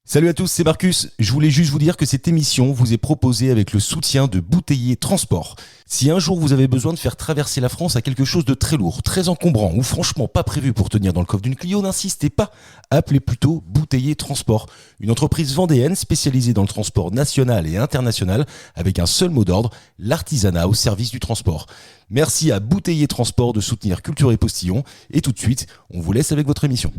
Salut à tous, c'est Marcus. Je voulais juste vous dire que cette émission vous est proposée avec le soutien de Bouteiller Transport. Si un jour vous avez besoin de faire traverser la France à quelque chose de très lourd, très encombrant ou franchement pas prévu pour tenir dans le coffre d'une Clio, n'insistez pas. Appelez plutôt Bouteiller Transport, une entreprise vendéenne spécialisée dans le transport national et international avec un seul mot d'ordre, l'artisanat au service du transport. Merci à Bouteiller Transport de soutenir Culture et Postillon. Et tout de suite, on vous laisse avec votre émission.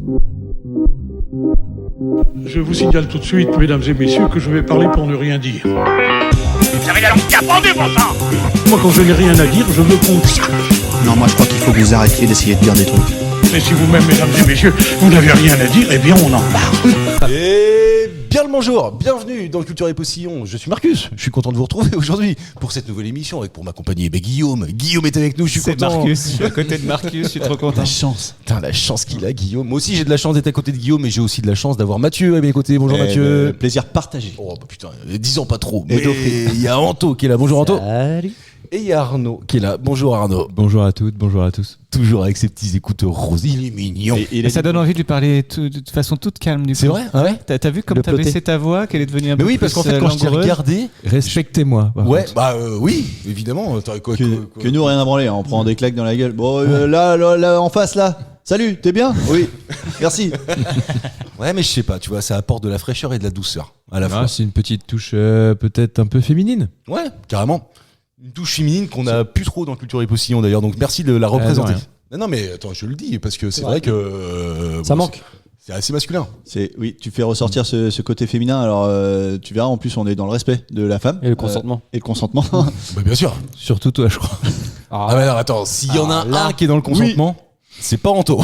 Je vous signale tout de suite, mesdames et messieurs, que je vais parler pour ne rien dire. Vous avez la langue capendue, bon sang. Moi, quand je n'ai rien à dire, je me consacre. Non, moi je crois qu'il faut que vous arrêtiez d'essayer de dire des trucs. Mais si vous-même, mesdames et messieurs, vous n'avez rien à dire, eh bien, on en parle. Et bien le bonjour, bienvenue dans Culture et Postillon. Je suis Marcus, je suis content de vous retrouver aujourd'hui pour cette nouvelle émission avec pour m'accompagner Guillaume. Guillaume est avec nous, je suis content. C'est Marcus, je suis à côté de Marcus, je suis trop content. La chance. Putain, la chance qu'il a, Guillaume. Moi aussi j'ai de la chance d'être à côté de Guillaume, mais j'ai aussi de la chance d'avoir Mathieu à mes côtés. Bonjour Mathieu. Plaisir partagé. Oh bah putain, disons pas trop. Et Mais il y a Anto qui est là. Bonjour Anto. Salut. Et il y a Arnaud qui est là. Bonjour Arnaud. Bonjour à toutes, bonjour à tous. Toujours avec ses petits écouteurs roses. Il est mignon. Et ça donne envie de lui parler de façon toute calme du coup. C'est vrai, ah ouais. T'as vu comme Le t'as ploté. baissé ta voix, qu'elle est devenue un Mais peu oui, plus parce qu'en fait quand je t'ai langoureuse. regardé, Respectez-moi. par ouais, contre. bah oui, évidemment. Attends, quoi. Que nous, rien à branler, hein. On prend des claques dans la gueule. Bon, là, en face, là. Salut, t'es bien? Oui, merci. Ouais, mais je sais pas, tu vois, ça apporte de la fraîcheur et de la douceur à la fois. Ah, c'est une petite touche peut-être un peu féminine. Ouais, carrément. Une touche féminine qu'on a plus trop dans Culture et Postillon d'ailleurs, donc merci de la représenter. rien. Non, mais attends, je le dis parce que c'est vrai que Ça bon, manque. C'est assez masculin. Oui, tu fais ressortir ce côté féminin. Alors, tu verras, en plus, on est dans le respect de la femme. Et le consentement. Et le consentement. Bah bien sûr. Surtout toi, je crois. Ah mais alors attends, s'il y en a un qui est dans le consentement, c'est pas Anto.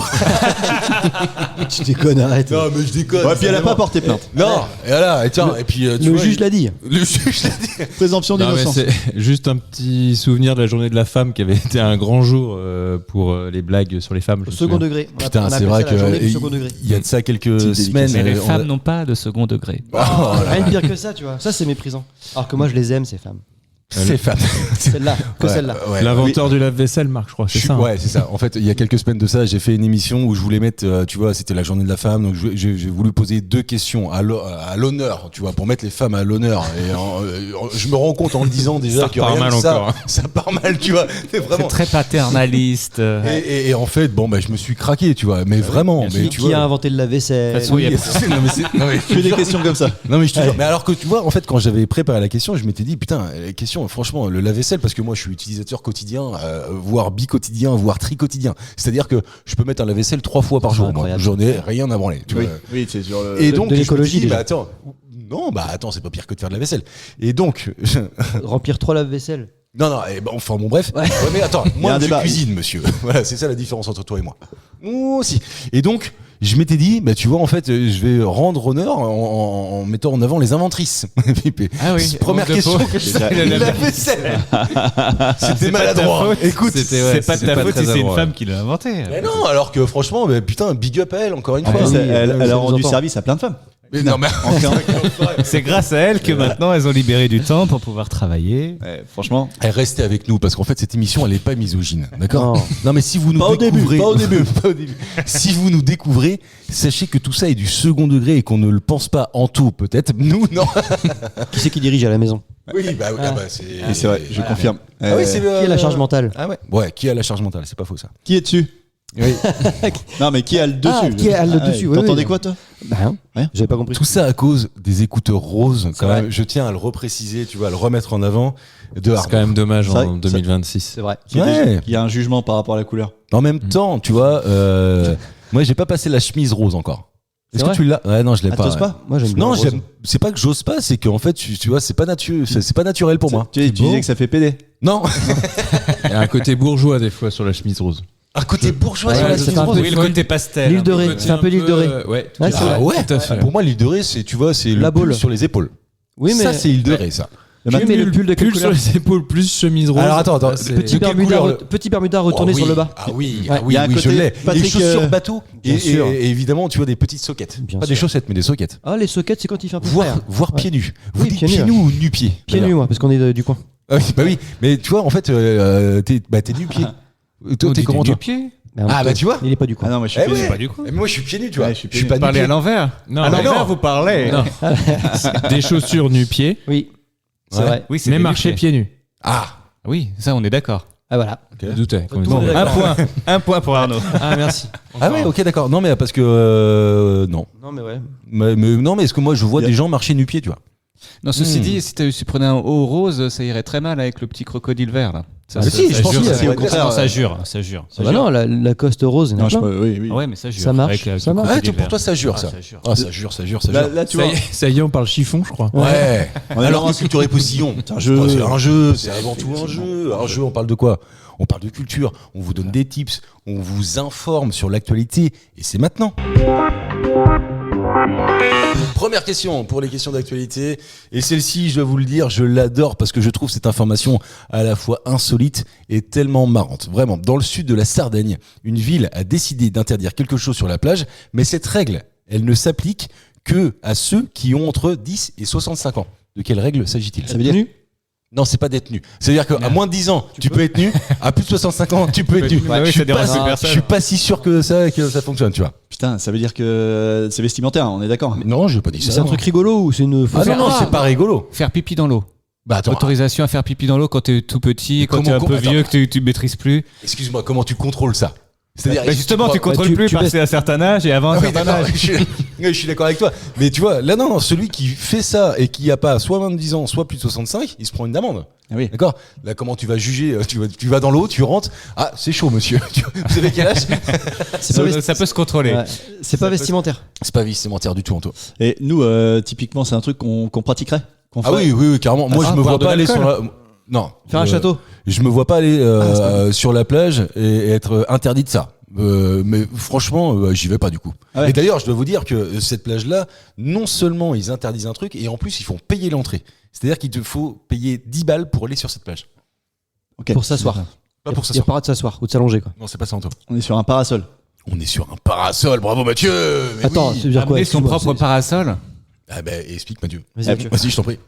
Tu déconnes, arrête. Non, mais je déconne. Ouais, puis elle a pas porté plainte. Non, et voilà, et tiens, et puis tu Le vois, juge l'a dit. Le juge l'a dit. Présomption Non, mais d'innocence. c'est juste un petit souvenir de la journée de la femme qui avait été un grand jour pour les blagues sur les femmes. je Au me second souviens. degré. Putain, On c'est appelle vrai ça la journée que du second degré. il y a de ça quelques Petite semaines. dédicace. Mais les on femmes a- n'ont pas de second degré. Oh là Rien de pire que ça, tu vois. Ça, c'est méprisant. Alors que moi, je les aime, ces femmes. C'est femme. Celle-là, que Ouais, celle-là. ouais. L'inventeur du lave-vaisselle, Marc, je crois. C'est ça. hein. Ouais, c'est ça. En fait, il y a quelques semaines de ça, j'ai fait une émission où je voulais mettre, tu vois, c'était la journée de la femme, donc j'ai voulu poser deux questions à l'honneur, tu vois, pour mettre les femmes à l'honneur. Et je me rends compte en le disant déjà Ça que repart rien mal que ça, encore, hein. ça part mal, tu vois. C'est C'est vraiment. très paternaliste. Et en fait, bon, bah, je me suis craqué, tu vois, mais vraiment. Mais tu Qui vois. a inventé le lave-vaisselle? Parce que- Oui, non, mais non, mais Que des questions comme ça. Non mais je te jure. Mais alors que tu vois, en fait, quand j'avais préparé la question, je m'étais dit putain, la question, franchement, le lave-vaisselle, parce que moi, je suis utilisateur quotidien, voire bi-quotidien, voire tri-quotidien. C'est-à-dire que je peux mettre un lave-vaisselle 3 fois par C'est jour. Moi, incroyable. j'en ai rien à branler. Tu Oui, vois. oui, c'est sur le. Et donc, de je me l'écologie, suis dit, déjà. bah attends, non, bah attends, c'est pas pire que de faire de la vaisselle. Et donc, Remplir 3 lave-vaisselle. non, enfin bon, bref. Ouais, mais attends, Il y a moi, un je débat. cuisine, monsieur. Voilà, c'est ça la différence entre toi et moi. Moi aussi. Et donc, je m'étais dit, bah tu vois, en fait, je vais rendre honneur en mettant en avant les inventrices. Ah oui, C'est la première manque de question peau. que je Déjà, savais. La vaisselle. C'était maladroit. Écoute, C'est pas de ta faute très si c'est une adroit. femme qui l'a inventé. mais non, alors que franchement, bah, putain, big up à elle, encore une En fois. plus, oui, elle ça a nous rendu entend. service à plein de femmes. Mais non, mais C'est grâce à elle que maintenant elles ont libéré du temps pour pouvoir travailler. Ouais, franchement. elle restez avec nous parce qu'en fait cette émission elle est pas misogyne, d'accord? Non. Non mais si vous nous Pas au début, découvrez, pas au début. pas au début. Si vous nous découvrez, sachez que tout ça est du second degré et qu'on ne le pense pas en tout peut-être. Nous non. Qui c'est qui dirige à la maison? Oui bah, c'est. Et c'est vrai, je confirme. Ah oui, c'est Qui a la charge mentale? Ah ouais. Ouais, qui a la charge mentale, c'est pas faux ça. Qui est dessus? Oui. Non, mais qui a le dessus? Ah, qui a le dessus, oui, T'entendais oui. quoi, toi? Bah, hein. Rien. J'avais pas compris. Tout ça à cause des écouteurs roses. Quand vrai. même, je tiens à le repréciser, tu vois, à le remettre en avant. De C'est Arnaud. quand même dommage C'est vrai, en 2026. C'est vrai. Ouais. Qui a un jugement par rapport à la couleur. En même temps, tu vois, moi j'ai pas passé la chemise rose encore. Est-ce C'est que vrai tu l'as? Ouais, non, je l'ai Ah, pas. t'oses pas? Moi, j'aime bien. Non, le rose. j'aime. C'est pas que j'ose pas, c'est qu'en fait, tu vois, c'est pas c'est pas naturel pour moi. Tu disais que ça fait pédé. Non, Il y a un côté bourgeois des fois sur la chemise rose. un côté bourgeois Ouais, sur la c'est chemise un rose. peu- Oui, le côté pastel. L'huile de ré. Côté C'est un peu l'huile de ré. Ouais, tout Ouais, à c'est fait. vrai. Ah ouais, Tout à fait. Pour moi, l'huile de ré, c'est, tu vois, c'est La le pull boule. sur les épaules. Oui, mais. Ça, c'est l'huile de ré, ça. Oui, mais le pull de quelle Pull sur couleur? les épaules plus chemise rose. Alors attends, Là, c'est- Petit de quelle Bermuda, couleur, petit Bermuda retourné Oh oui. sur le bas. Ah oui, Ouais. Il y a un oui, je côté l'ai. Patrick, Les chaussures bateau bien et, sûr. et évidemment, tu vois, des petites soquettes. Bien Pas des sûr. chaussettes, mais des soquettes. Ah, les sockets, c'est quand il fait un peu Voire, frais. voire Ouais. pieds nus. Vous Oui, dites pieds pieds nus, nus ou nu-pieds? Pieds nus, moi, parce qu'on est du coin. Ah oui, bah oui. Mais tu vois, en fait, t'es nu-pieds. Toi, On t'es dit comment, du toi? pied. Ah, bah, tu vois. Il est pas du coup. Ah non, moi je suis Eh pieds nus. ouais. Pas du coup. Mais moi, je suis pieds nus, tu vois. Ouais, je suis pieds suis nus. pas Parlez nu-pieds. à l'envers. Non, à mais l'envers, non. vous parlez. Non. Des chaussures nu-pieds, Oui. C'est Ouais. vrai. Oui, c'est mais des marcher nu-pieds. pieds nus. Ah. Oui, ça, on est d'accord. Ah voilà. Je doutais. Tout le monde est Un d'accord. point. Un point pour Arnaud. Ah merci. Ah ouais, ok, d'accord. Non, mais parce que non. Non mais ouais. Non, mais est-ce que moi, je vois Il y a- des gens marcher nu-pieds, tu vois. Non, ceci dit, si tu prenais un haut rose, ça irait très mal avec le petit crocodile vert, là. Ça, Ah, si, je pense jure, que ça- si, au contraire, ça jure, ça jure. Ah bah non, la Coste rose, il y en a Non, je plein. oui, oui. Ah ouais, mais ça jure. Ça marche, Avec, ça le marche. Ah, crocodile pour vert. toi, ça jure, ça. Ça jure. Ah, ça jure, ça jure, ça Là, jure. là, tu vois, Ça y est, on parle chiffon, je crois. Ouais. On est Alors dans que culture et postillon, un jeu. c'est un jeu, c'est avant tout un jeu. Un jeu, on parle de quoi? On parle de culture, on vous donne des tips, on vous informe sur l'actualité, et c'est maintenant. Première question pour les questions d'actualité, et celle-ci, je dois vous le dire, je l'adore parce que je trouve cette information à la fois insolite et tellement marrante. Vraiment, dans le sud de la Sardaigne, une ville a décidé d'interdire quelque chose sur la plage, mais cette règle, elle ne s'applique que à ceux qui ont entre 10 et 65 ans. De quelle règle s'agit-il? Ça veut dire Non, c'est pas d'être nu. C'est-à-dire qu'à moins de 10 ans, tu peux être nu. À plus de 65 ans, tu peux être nu. Ouais, je suis ça dérange pas, personne. je suis pas si sûr que ça fonctionne, tu vois. Putain, ça veut dire que c'est vestimentaire, on est d'accord. Non, je n'ai pas dit ça. C'est un truc rigolo ou c'est une Ah non, non, c'est pas rigolo. Faire pipi dans l'eau. Bah attends, Autorisation à faire pipi dans l'eau quand t'es tout petit, quand t'es un peu Attends. vieux, que tu maîtrises plus. excuse-moi, comment tu contrôles ça? C'est-à-dire, Bah justement, tu crois- contrôles tu- plus tu passer à un certain âge et avant Ah un oui, certain d'accord, âge. je suis d'accord avec toi. Mais tu vois, là, non, celui qui fait ça et qui a pas soit 20 ans, soit plus de 65, il se prend une amende. Ah oui. D'accord? Là, comment tu vas juger? Tu vas dans l'eau, tu rentres. Ah, c'est chaud, monsieur. Vous avez quel âge? Ça peut se contrôler. Ouais. C'est pas vestimentaire. C'est pas vestimentaire du tout, Anto. Et nous, typiquement, c'est un truc qu'on pratiquerait. Qu'on Ah ferait. oui, oui, oui, carrément. Moi, Ah, je me boire vois de pas aller sur l'alcool. la. Non. Faire un château. Je me vois pas aller c'est pas sur la plage et être interdit de ça. Mais franchement, j'y vais pas du coup. Ah ouais. Et d'ailleurs, je dois vous dire que cette plage-là, non seulement ils interdisent un truc, et en plus ils font payer l'entrée. C'est-à-dire qu'il te faut payer 10 balles pour aller sur cette plage. Ok. Pour s'asseoir. Pas pour Il y a s'asseoir. pas de s'asseoir ou de s'allonger quoi. Non, c'est pas ça, Anto. On est sur un parasol. On est sur un parasol. Bravo, Mathieu. Mais Attends, oui. ça veut dire quoi? Amener son Excuse-moi, propre c'est- parasol. Ah ben, explique, Mathieu. Vas-y, Ah, Mathieu. Vas-y, je t'en prie.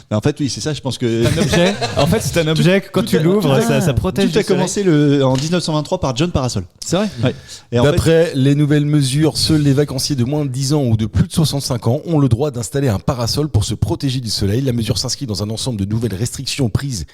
Mais en fait, oui, c'est ça. Je pense que Un objet. En fait, c'est un objet que quand tu l'ouvres, ça protège. tout a du soleil. commencé en 1923 par John Parasol. C'est vrai? Ouais. Et en fait, D'après les nouvelles mesures, seuls les vacanciers de moins de 10 ans ou de plus de 65 ans ont le droit d'installer un parasol pour se protéger du soleil. La mesure s'inscrit dans un ensemble de nouvelles restrictions prises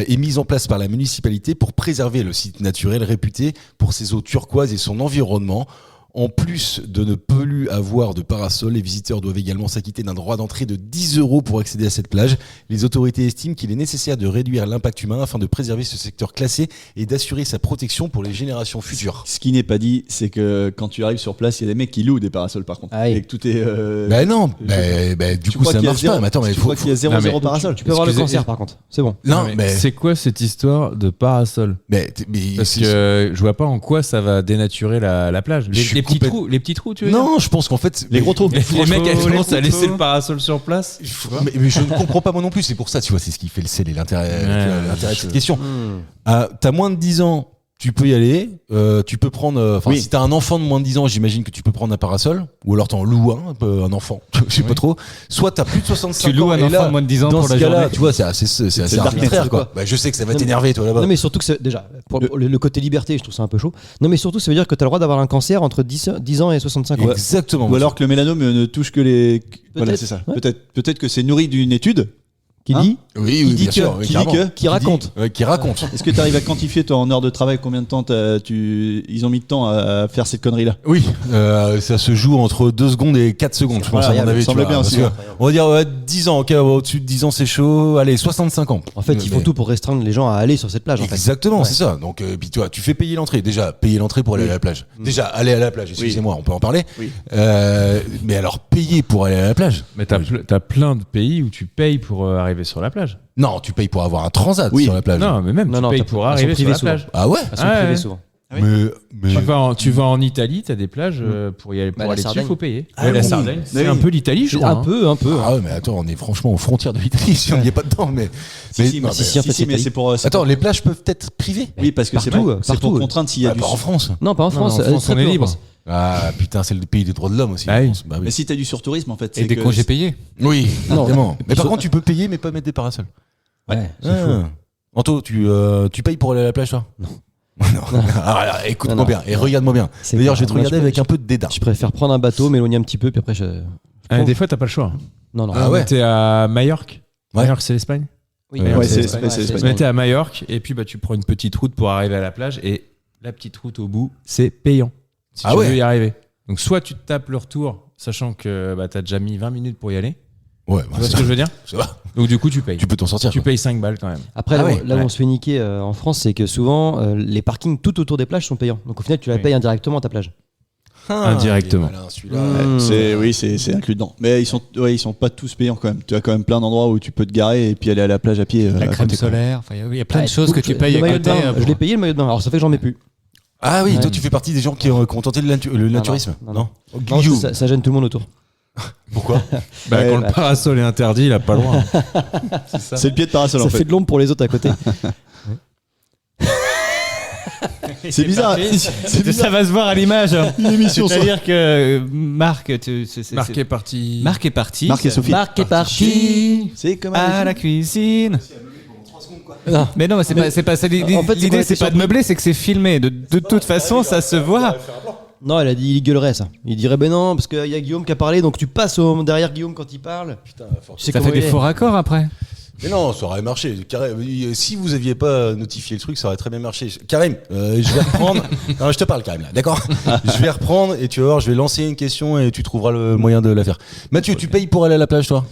et mises en place par la municipalité pour préserver le site naturel réputé pour ses eaux turquoises et son environnement. En plus de ne plus avoir de parasol, les visiteurs doivent également s'acquitter d'un droit d'entrée de 10 € pour accéder à cette plage. Les autorités estiment qu'il est nécessaire de réduire l'impact humain afin de préserver ce secteur classé et d'assurer sa protection pour les générations futures. ce qui n'est pas dit, c'est que quand tu arrives sur place, il y a des mecs qui louent des parasols par contre. Ah oui. Et que tout est. Ben non, du coup ça marche pas. Mais attends, mais tu crois qu'il y a 0 parasol. Tu peux avoir le Excusez- cancer par contre. C'est bon. Non, mais C'est quoi cette histoire de parasol? mais Parce que je vois pas en quoi ça va dénaturer la plage. Je suis Les petits complète- trous, les petits trous, tu veux non, je pense qu'en fait Les gros trous. dire Les mecs, les elles commencent à couteaux. laisser le parasol sur place. Mais je ne comprends pas moi non plus. C'est pour ça, tu vois, c'est ce qui fait le sel et l'intérêt de cette question. Hmm. T'as moins de 10 ans, tu peux y aller. Tu peux prendre. Enfin, Oui. si t'as un enfant de moins de 10 ans, j'imagine que tu peux prendre un parasol. Ou alors t'en loues un enfant. Je sais pas trop. Soit t'as plus de 65 Tu loues ans. un et enfant là, de moins de 10 ans dans pour ce la cas-là, journée. tu vois, c'est assez le darknet, arbitraire, c'est quoi. quoi. Bah, je sais que ça va Non, mais- t'énerver, toi, là-bas. Non mais surtout que c'est déjà pour le côté liberté, je trouve ça un peu chaud. Non mais surtout ça veut dire que tu as le droit d'avoir un cancer entre 10 ans et 65 ans. Exactement. Ou alors que le mélanome ne touche que les. Voilà, Peut-être. c'est ça. Ouais. Peut-être que c'est nourri d'une étude Qui Hein dit Oui, qui oui, dit bien sûr. que- oui, qui dit carrément. que- qui raconte. Ouais, qui raconte. Est-ce que tu arrives à quantifier toi en heures de travail combien de temps ils ont mis de temps à faire cette connerie là? Oui, ça se joue entre 2 secondes et 4 secondes, je pense, à mon incroyable, avis. ça me semblait bien aussi, ouais. On va dire 10 ans, ok, au-dessus de 10 ans, c'est chaud. Allez, 65 ans. En fait, ils font tout pour restreindre les gens à aller sur cette plage en fait. Exactement, Ouais. c'est ça. Donc, puis toi, tu fais payer l'entrée. Déjà, payer l'entrée pour aller à la plage. Déjà, aller à la plage, excusez-moi, on peut en parler. Oui. Mais alors, payer pour aller à la plage? Mais t'as plein de pays où tu payes pour arriver sur la plage. Non, tu payes pour avoir un transat Oui. sur la plage. Non, mais même Non, non, tu payes t'as- pour elles sont arriver sur privées la souvent. plage. Ah ouais? Elles sont Ah privées ouais. souvent. oui. Mais Tu vas en Italie, t'as des plages pour y aller, Bah, pour la aller dessus, Sardaigne. il faut payer. Ah Ouais, la oui. Sardaigne, c'est Oui. un peu l'Italie, je crois. Un peu. Ah ouais, mais attends, on est franchement aux frontières de l'Italie, si on n'y est pas dedans. Mais, Si, non, mais- mais- si, en fait, si, mais c'est c'est pour. Attends, les plages peuvent être privées? Oui, parce que c'est Partout, pour, c'est pour partout. contraindre s'il y a Bah, du. pas en France. Non, pas en France. en France, très on peu est en libre. France. Ah putain, c'est le pays des droits de l'homme aussi. Ah je oui. pense. Bah oui. Mais si t'as du surtourisme en fait. Et c'est des que- congés payés. Oui, Non. évidemment. Mais par sur- contre, tu peux payer, mais pas mettre des parasols. Ouais, c'est Ah. fou. Anto, tu payes pour aller à la plage, toi? Non. Alors, écoute-moi bien et regarde-moi bien. C'est D'ailleurs, je vais clair. te Moi, regarder avec un peu de dédain. Je préfère prendre un bateau, m'éloigner un petit peu, puis après Des fois, t'as pas le choix. Non. Ah ouais. T'es à Majorque. Ouais. Majorque, c'est l'Espagne. Oui, Ouais, c'est l'Espagne. l'Espagne. Mais t'es à Majorque et puis tu prends une petite route pour arriver à la plage et la petite route au bout, c'est payant. Si Ah tu ouais. veux y arriver. Donc soit tu te tapes le retour, sachant que t'as déjà mis 20 minutes pour y aller. Ouais, Tu vois ce que je veux dire? ça va. Donc du coup, tu payes. Tu peux t'en sortir. Tu quoi. payes 5 balles quand même. Après, Ah là, ouais, là où ouais. on se fait niquer en France, c'est que souvent, les parkings tout autour des plages sont payants. Donc au final, tu la Oui. payes indirectement ta plage. Indirectement. il est malin, celui-là. C'est inclus dedans. Mais ils sont pas tous payants quand même. Tu as quand même plein d'endroits où tu peux te garer et puis aller à la plage à pied. La à crème côté, quoi. solaire, enfin, il y a plein de Ouais, choses que tu le payes à maillot de côté. bain, je l'ai payé le maillot de bain. Alors ça fait que j'en mets plus. Ah oui, Ouais. toi tu fais partie des gens qui ont tenté le naturisme. non. Oh, Non, Guillaume. ça gêne tout le monde autour. Pourquoi Quand Ouais, le parasol est interdit, il a pas le droit. C'est le pied de parasol Ça en fait fait. de l'ombre pour les autres à côté. C'est bizarre. C'est bizarre. Ça va se voir à l'image. Une émission sans- C'est-à-dire que Marc, Marc est parti. Marc est parti. Marc et Sophie. Marc est parti C'est comme à la cuisine. Non. Mais non, mais c'est pas ça. En fait, c'est qu'on L'idée, était c'est pas de surpris. meubler, c'est que c'est filmé. De toute façon, ça se voit. Non, elle a dit il gueulerait ça. Il dirait ben non, parce qu'il y a Guillaume qui a parlé, donc tu passes derrière Guillaume quand il parle. Putain, Tu sais Ça comment fait il des est. faux raccords après. Mais non, ça aurait marché. Si vous aviez pas notifié le truc, ça aurait très bien marché. Karim, je vais reprendre. Non, je te parle, Karim, là, d'accord. Je vais reprendre et tu vas voir, je vais lancer une question et tu trouveras le moyen de la faire. Mathieu, tu payes pour aller à la plage, toi?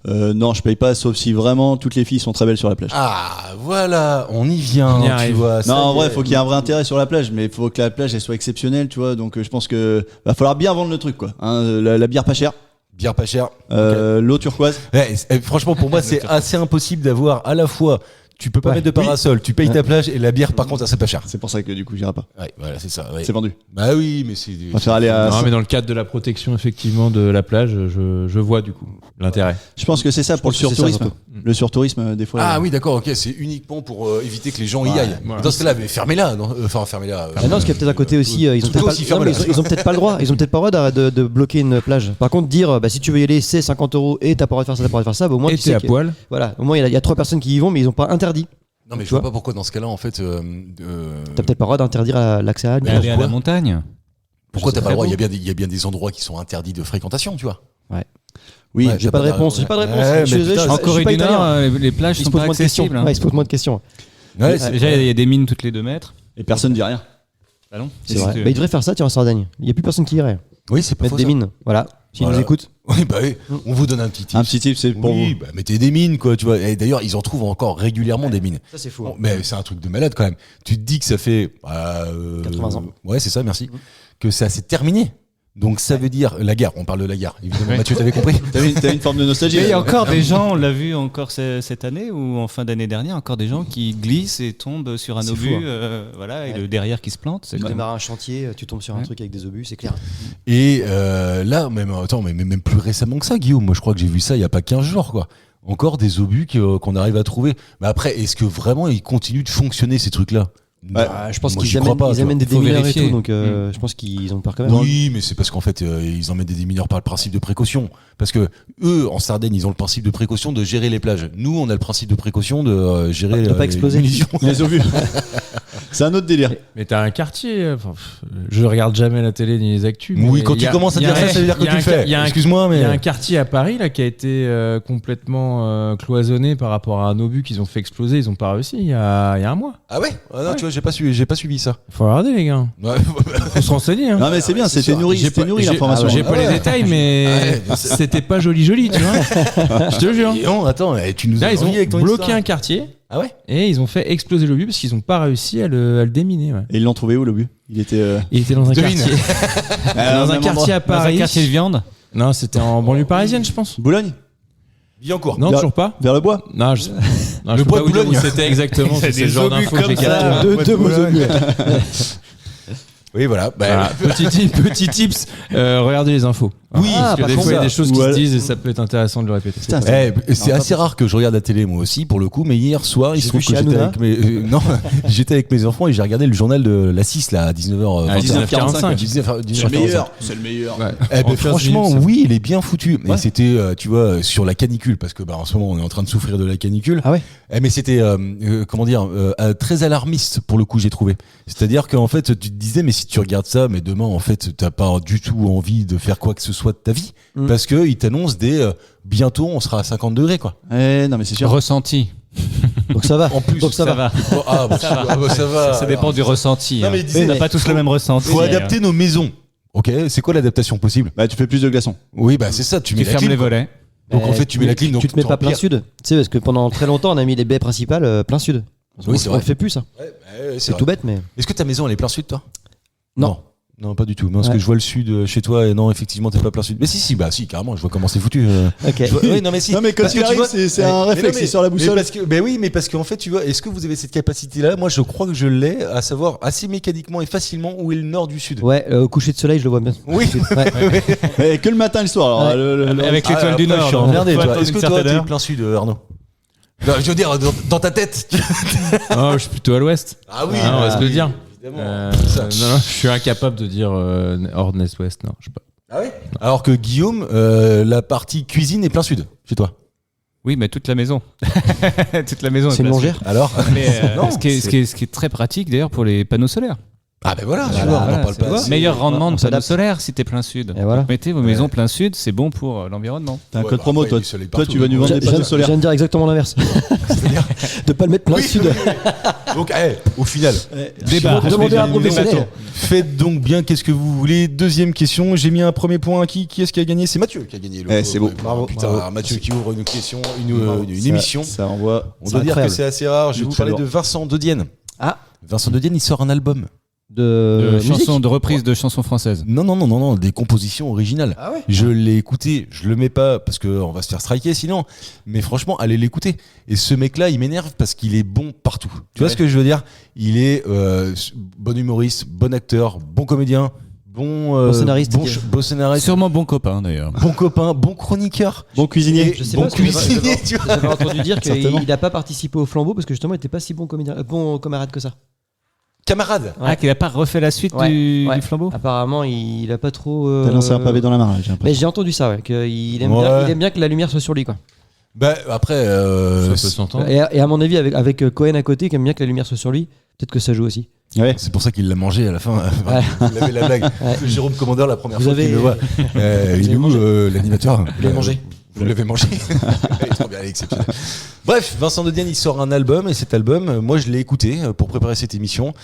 Non, je paye pas, sauf si vraiment toutes les filles sont très belles sur la plage. Ah, voilà, on y vient. On y tu arrive. vois, ça Non, en y vrai, est. faut qu'il y ait un vrai intérêt sur la plage, mais il faut que la plage elle soit exceptionnelle, tu vois. Donc je pense que va falloir bien vendre le truc, quoi. Hein, la bière pas chère, Bière pas chère. l'eau turquoise. Ouais, franchement, pour moi, c'est assez impossible d'avoir à la fois. Tu peux pas Ouais. mettre de parasol, tu payes ta plage et la bière, par contre, ça c'est pas cher. C'est pour ça que du coup j'irai pas. Ouais, voilà, c'est ça. Ouais. C'est vendu. Bah oui, mais c'est. On va faire aller à. Non, mais dans le cadre de la protection effectivement de la plage, je vois du coup l'intérêt. Je pense que c'est ça pour le pense que c'est ça, surtourisme. surtout. Le surtourisme, des fois. Ah oui, d'accord, ok, c'est uniquement pour éviter que les gens y Ouais, aillent. voilà. Dans ce cas-là, mais fermez-la. Enfin, fermez-la. Ah non, parce qu'il y a peut-être un côté aussi, ils ont Toi peut-être aussi, pas, non, mais ferme-la. ils ont peut-être pas le droit. Ils ont peut-être pas le droit de bloquer une plage. Par contre, dire si tu veux y aller, c'est 50 € et t'as pas le droit de faire ça, t'as pas le droit de faire ça. Bah, au moins Et tu t'es sais à que- poil. Voilà, au moins il y a 3 personnes qui y vont, mais ils ont pas interdit. Non, mais je Tu vois vois pas pourquoi dans ce cas-là, en fait. T'as peut-être pas le droit d'interdire l'accès à la Mais plage. aller à la montagne. Pourquoi Je t'as sais pas le droit pas. Il y a bien des endroits qui sont interdits de fréquentation, tu vois. Oui, Ouais, J'ai pas de réponse. J'ai pas de réponse. Ouais, Je suis mais désolé, putain, je En suis Corée pas du Nord, italien. les plages Ils sont se posent pas moins de questions. accessibles. hein. Ouais, ils se posent moins de questions. Ouais, c'est- Déjà, il y a des mines toutes les 2 mètres. et personne dit rien. Ah non C'est vrai. Bah, ils devraient faire ça, tiens, en Sardaigne. Il y a plus personne qui irait. Oui, c'est pas Mettre faux. des ça. mines. Voilà. S'ils Voilà. nous écoutent. Oui, bah oui, on vous donne un petit tip. Un petit tip, c'est pour Oui, vous. bah mettez des mines, quoi, tu vois. Et d'ailleurs, ils en trouvent encore régulièrement des mines. Ça, c'est fou. Bon, mais c'est un truc de malade quand même. Tu te dis que ça fait 80 ans. Ouais, c'est ça, merci. Que ça s'est terminé. Donc ça veut dire la guerre. On parle de la guerre. Évidemment, Ouais. Mathieu, t'avais compris. T'as une forme de nostalgie. Mais il y a encore des gens, on l'a vu encore cette année ou en fin d'année dernière, encore des gens qui glissent et tombent sur un C'est obus, fou, hein. voilà, et Ouais. le derrière qui se plante. C'est Tu quand même- démarres un chantier, tu tombes sur un Ouais. truc avec des obus, c'est clair. Et là, même plus récemment que ça, Guillaume. Moi, je crois que j'ai vu ça il y a pas 15 jours, quoi. Encore des obus qu'on arrive à trouver. Mais après, est-ce que vraiment ils continuent de fonctionner ces trucs-là? Ouais. Je pense Moi, qu'ils j'y crois amènent, pas, ils tu vois. amènent des Faut démineurs et vérifier. tout, donc je pense qu'ils ont peur quand même. Oui, mais c'est parce qu'en fait, ils emmènent des démineurs par le principe de précaution. Parce que eux, en Sardaigne, ils ont le principe de précaution de gérer les plages. Nous, on a le principe de précaution de gérer De pas les exploser. munitions. Les obus. C'est un autre délire. Mais t'as un quartier. Je regarde jamais la télé ni les actus. mais Oui, quand il y tu a- commences à il y a dire ça, un- ça veut dire que il y a tu le un- fais. il y a un- Excuse-moi, mais Il y a un quartier à Paris là qui a été complètement cloisonné par rapport à un obus qu'ils ont fait exploser. Ils ont pas réussi il y a un mois. ah ouais, ah non, tu vois, j'ai pas suivi ça. Faut regarder les gars. Ouais. Faut se renseigner. Hein. Non mais c'est bien, c'est c'était sûr. nourri, J'ai c'était pas- nourri j'ai- l'information. J'ai pas Ah ouais. les détails, mais Ouais. c'était pas joli, tu vois. Je te jure. Et non, attends, tu nous Là, as ils ont envoyé avec ton bloqué histoire. un quartier Ah ouais. et ils ont fait exploser l'obus parce qu'ils ont pas réussi à le déminer. Ouais. Et ils l'ont trouvé où l'obus? Il était. Il était dans un Devine. quartier. Dans un quartier à Dans un Paris. quartier de viande. Non, c'était en banlieue parisienne, je pense. Boulogne? Billancourt. Non, Vers- toujours pas. Vers le bois? Non, non, Le je peux bois pas de vous dire où Boulogne. c'était exactement. C'est C'est le des genre obus d'info que comme j'ai ça. capté. Deux beaux obus. Oui, voilà. Voilà. Petit tips, regardez les infos. Oui, parce que pas des con, fois il y a ça. des choses qui se disent et ça peut être intéressant de le répéter. Putain, C'est assez rare que je regarde la télé moi aussi pour le coup, mais hier soir il J'ai se trouve vu que chez j'étais Hanouna. avec mes non j'étais avec mes enfants et j'ai regardé le journal de la 6 là à 19h. À 19h45. C'est le meilleur. C'est le meilleur. Ouais. Eh ben, En 15 franchement, minutes, ça. oui, il est bien foutu. Et Ouais. c'était, tu vois, sur la canicule, parce que en ce moment, on est en train de souffrir de la canicule. Ah ouais. Mais c'était, comment dire, très alarmiste pour le coup, j'ai trouvé. C'est-à-dire qu'en fait, tu te disais, mais si tu regardes ça, mais demain, en fait, t'as pas du tout envie de faire quoi que ce soit de ta vie, parce que ils t'annoncent bientôt, on sera à 50 degrés, quoi. Non, mais c'est sûr. Ressenti. Donc ça va. En plus, Donc ça va. Oh, ah, bah, ça va. Ça dépend du ressenti. Non, mais hein. disais, On n'a pas tous le même ressenti. Faut adapter nos maisons. Ok, c'est quoi l'adaptation possible? Bah, tu fais plus de glaçons. Oui, bah c'est ça. Tu mets Tu la fermes clim, les quoi. volets. Donc en fait, tu mets la clim. Donc Tu te mets pas plein t'empires. sud. Tu sais, parce que pendant très longtemps, on a mis les baies principales plein sud. Oui, c'est On vrai. le fait plus, ça. Ouais, c'est C'est vrai. tout bête, mais. Est-ce que ta maison elle est plein sud toi? Non. Non, pas du tout. Non, parce Ouais. que je vois le sud chez toi et non, effectivement, t'es pas plein sud. Mais si, bah si, carrément, je vois comment c'est foutu. Ok. Je vois- oui, non, mais si. Non, mais quand Parce il que tu arrive, vois- c'est un Mais réflexe, non, c'est sur la boussole. Mais parce qu'en fait, tu vois, est-ce que vous avez cette capacité-là? Moi, je crois que je l'ai, à savoir assez mécaniquement et facilement où est le nord du sud. Ouais, au coucher de soleil, je le vois bien. Oui. Ouais. Mais que le matin et le soir. Alors, Ouais. Avec l'étoile Ah, du après, Nord. Je suis donc, emmerdé, faut toi. attendre Est-ce que une toi, certaine t'es heure. plein sud, Arnaud? Non, je veux dire, dans ta tête. Oh, je suis plutôt à l'ouest. Ah oui, on va se le dire. évidemment. Non, je suis incapable de dire hors Est-Ouest. Non, je sais pas. Ah oui. Alors que Guillaume, la partie cuisine est plein sud, chez toi. Oui, mais toute la maison. Toute la maison. C'est une placée. longère. Alors Mais Non, ce qui est très pratique d'ailleurs pour les panneaux solaires. Ah ben voilà, tu Voilà, vois, on Voilà, en parle c'est pas. bon. assez. Meilleur rendement on de panneaux s'adapte. solaires si t'es plein sud. Et voilà. Donc, mettez vos maisons plein sud, c'est bon pour l'environnement. T'as un Ouais, code bah, promo, après, toi. il y a du soleil Toi, partout. tu vas nous vendre Je des panneaux je solaires. viens de dire exactement l'inverse. De pas le mettre plein Oui. sud. Donc, au final, Débat. Demandez à un professionnel. faites donc bien qu'est-ce que vous voulez. Deuxième question, j'ai mis un premier point à qui? Qui est-ce qui a gagné? C'est Mathieu qui a gagné. C'est beau. Bravo. Putain, Bravo. Mathieu qui ouvre une question, une émission. Ça envoie. On doit dire que incroyable. c'est assez rare. Je vais Du vous parler lourd. de Vincent De Dienne. Ah. Vincent De Dienne, il sort un album. De musique. Chansons de reprise de chansons françaises. Non, des compositions originales. Ah ouais. Je l'ai écouté, je le mets pas parce qu'on va se faire striker sinon, mais franchement, allez l'écouter. Et ce mec-là, il m'énerve parce qu'il est bon partout. Tu vois ce que je veux dire? Il est bon humoriste, bon acteur, bon comédien, bon scénariste. bon scénariste, Sûrement bon copain d'ailleurs. bon copain, bon chroniqueur, Bon cuisinier. Je sais bon pas, parce que cuisinier, tu vois. J'avais entendu dire Certainement. qu'il n'a pas participé au flambeau parce que justement il était pas si bon comédien, bon camarade que ça. Camarade. Ah, qu'il a pas refait la suite Ouais, du ouais. flambeau. Apparemment il a pas trop. T'as lancé un pavé dans la mare, j'ai Mais l'impression. j'ai entendu ça, ouais, qu'il aime, Ouais. bien, il aime bien que la lumière soit sur lui, quoi. Bah après, Ça peut s'entendre. Et à mon avis, avec Cohen à côté, qui aime bien que la lumière soit sur lui, peut-être que ça joue aussi. Ouais. c'est pour ça qu'il l'a mangé à la fin. Il avait la blague. Ouais. Jérôme Commandeur, la première Vous fois avez- qu'il le voit. Il est où mangé l'animateur? Vous l'avez mangé. Vous l'avez mangé. Il est trop bien, il est exceptionnel. Bref, Vincent De Dienne, il sort un album et cet album, moi je l'ai écouté pour préparer cette émission.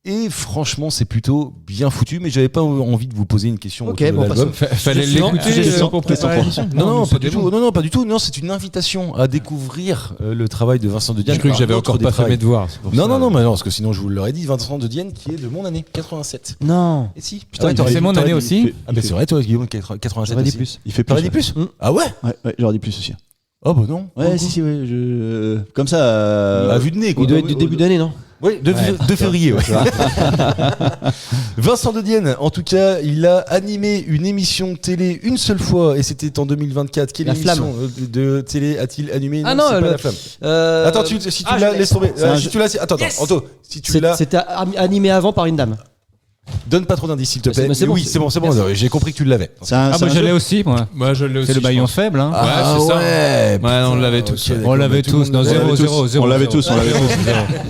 Et franchement, c'est plutôt bien foutu, mais j'avais pas envie de vous poser une question Ok, autour de bon, l'album. Fallait Suivant, l'écouter suivant. pour préparer l'émission. Non, pas c'était du bon. tout. Non, pas du tout. Non, c'est une invitation à découvrir le travail de Vincent De Dienne. J'ai cru que par j'avais d'autres encore des pas fait travails. mes devoirs. c'est pour Non, ça. non, mais non, parce que sinon je vous l'aurais dit. Vincent De Dienne, qui est de mon année, 87. Non. Et si, Putain, putain, c'est mon année aussi. Ah, mais c'est vrai, toi, Guillaume, 87 J'aurais dit aussi. plus. Il fait plus. T'aurais dit plus? Mm. Ah ouais? Ouais, j'aurais dit plus aussi. Oh bah non. Ouais, si, ouais. Comme ça. À vue de nez, quoi. Il doit être du début d'année, non? Oui, de février, ouais. Vincent De Dienne, en tout cas, il a animé une émission télé une seule fois et c'était en 2024. Quelle La émission de télé a-t-il animé? Ah non, c'est pas le- La Flamme. Attends, si tu ah, l'as, je l'ai. laisse tomber. C'est un Si jeu- tu l'as, attends, Anto, si tu l'as, C'était animé avant par une dame. donne pas trop d'indices, s'il te Mais c'est- plaît. mais c'est bon, Oui, c'est bon. J'ai compris que tu l'avais. C'est un, Ah, c'est bah un je l'ai jeu. aussi, moi. Moi, je l'ai aussi. C'est le je maillon pense. faible, hein. Ah, c'est ça. ouais. Ouais, on l'avait tous. ok, ouais. On l'avait tout le tous. monde Non, l'avait. 0-0. On l'avait tous, on l'avait tous.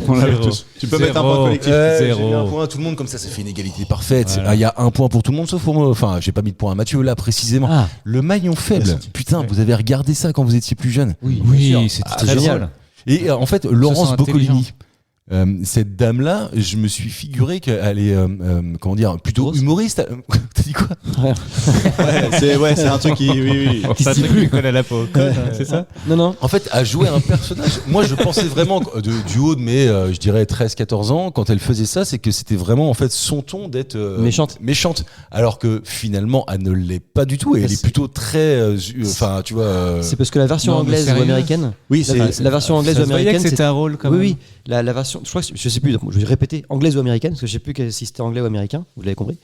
On l'avait Zéro. tous. Tu peux mettre un Zéro. point collectif. Ouais, j'ai Zéro. mis un point à tout le monde, comme ça fait une égalité parfaite. Voilà. Ah, il y a un point pour tout le monde sauf pour moi. Enfin, j'ai pas mis de point à Mathieu là précisément. Ah. Le maillon faible. Putain, vous avez regardé ça quand vous étiez plus jeune. Oui, Oui, c'était Ah, très génial. drôle. Et en fait, Laurence sent Boccolini, cette dame-là, je me suis figuré qu'elle est, comment dire, plutôt Grosse. humoriste. T'as dit quoi? C'est un truc qui. Oui. C'est un truc qui lui colle à la peau. C'est ça? Non. En fait, à jouer un personnage. Moi, je pensais vraiment du haut de mes, je dirais 13-14 ans, quand elle faisait ça, c'est que c'était vraiment en fait son ton d'être méchante. Alors que finalement, elle ne l'est pas du tout. Et elle est plutôt très, enfin, tu vois. C'est parce que la version Non, mais anglaise ou sérieux américaine. Oui, La version anglaise Ça ou se voyait américaine. que c'était un rôle quand même. Oui. La version, je crois que je sais plus. Je vais répéter anglaise ou américaine parce que je sais plus si c'était anglais ou américain. Vous l'avez compris.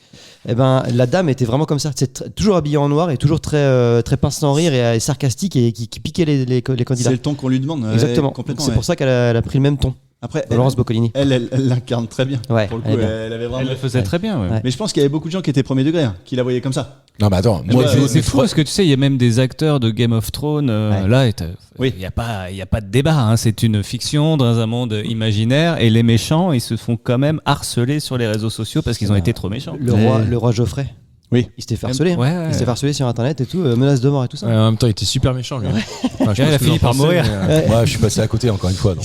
Eh ben, la dame était vraiment comme ça. C'est toujours habillée en noir et toujours très pince sans rire et sarcastique et qui piquait les candidats. c'est le ton qu'on lui demande. Exactement. Complètement. C'est pour ça qu'elle a pris le même ton. Après, Laurence Boccolini. elle l'incarne très bien. Ouais, Pour le elle est coup, bien. elle avait vraiment. Elle le faisait très bien. Ouais. Ouais. Mais je pense qu'il y avait beaucoup de gens qui étaient premier degré, qui la voyaient comme ça. Non, mais attends, moi, Ouais, C'est fou parce que tu sais, il y a même des acteurs de Game of Thrones. Là, il n'y a pas de débat. Hein. C'est une fiction dans un monde imaginaire et les méchants, ils se font quand même harceler sur les réseaux sociaux parce qu'ils ont été trop méchants. Le roi Geoffrey. Oui. Il s'était fait harceler. Ouais. Il s'était fait harceler sur internet et tout, menaces de mort et tout ça. En même temps, il était super méchant, lui. Enfin, je sais Il pas a ce que fini vous en par pensez, mourir. mais, moi, je suis passé à côté encore une fois. donc.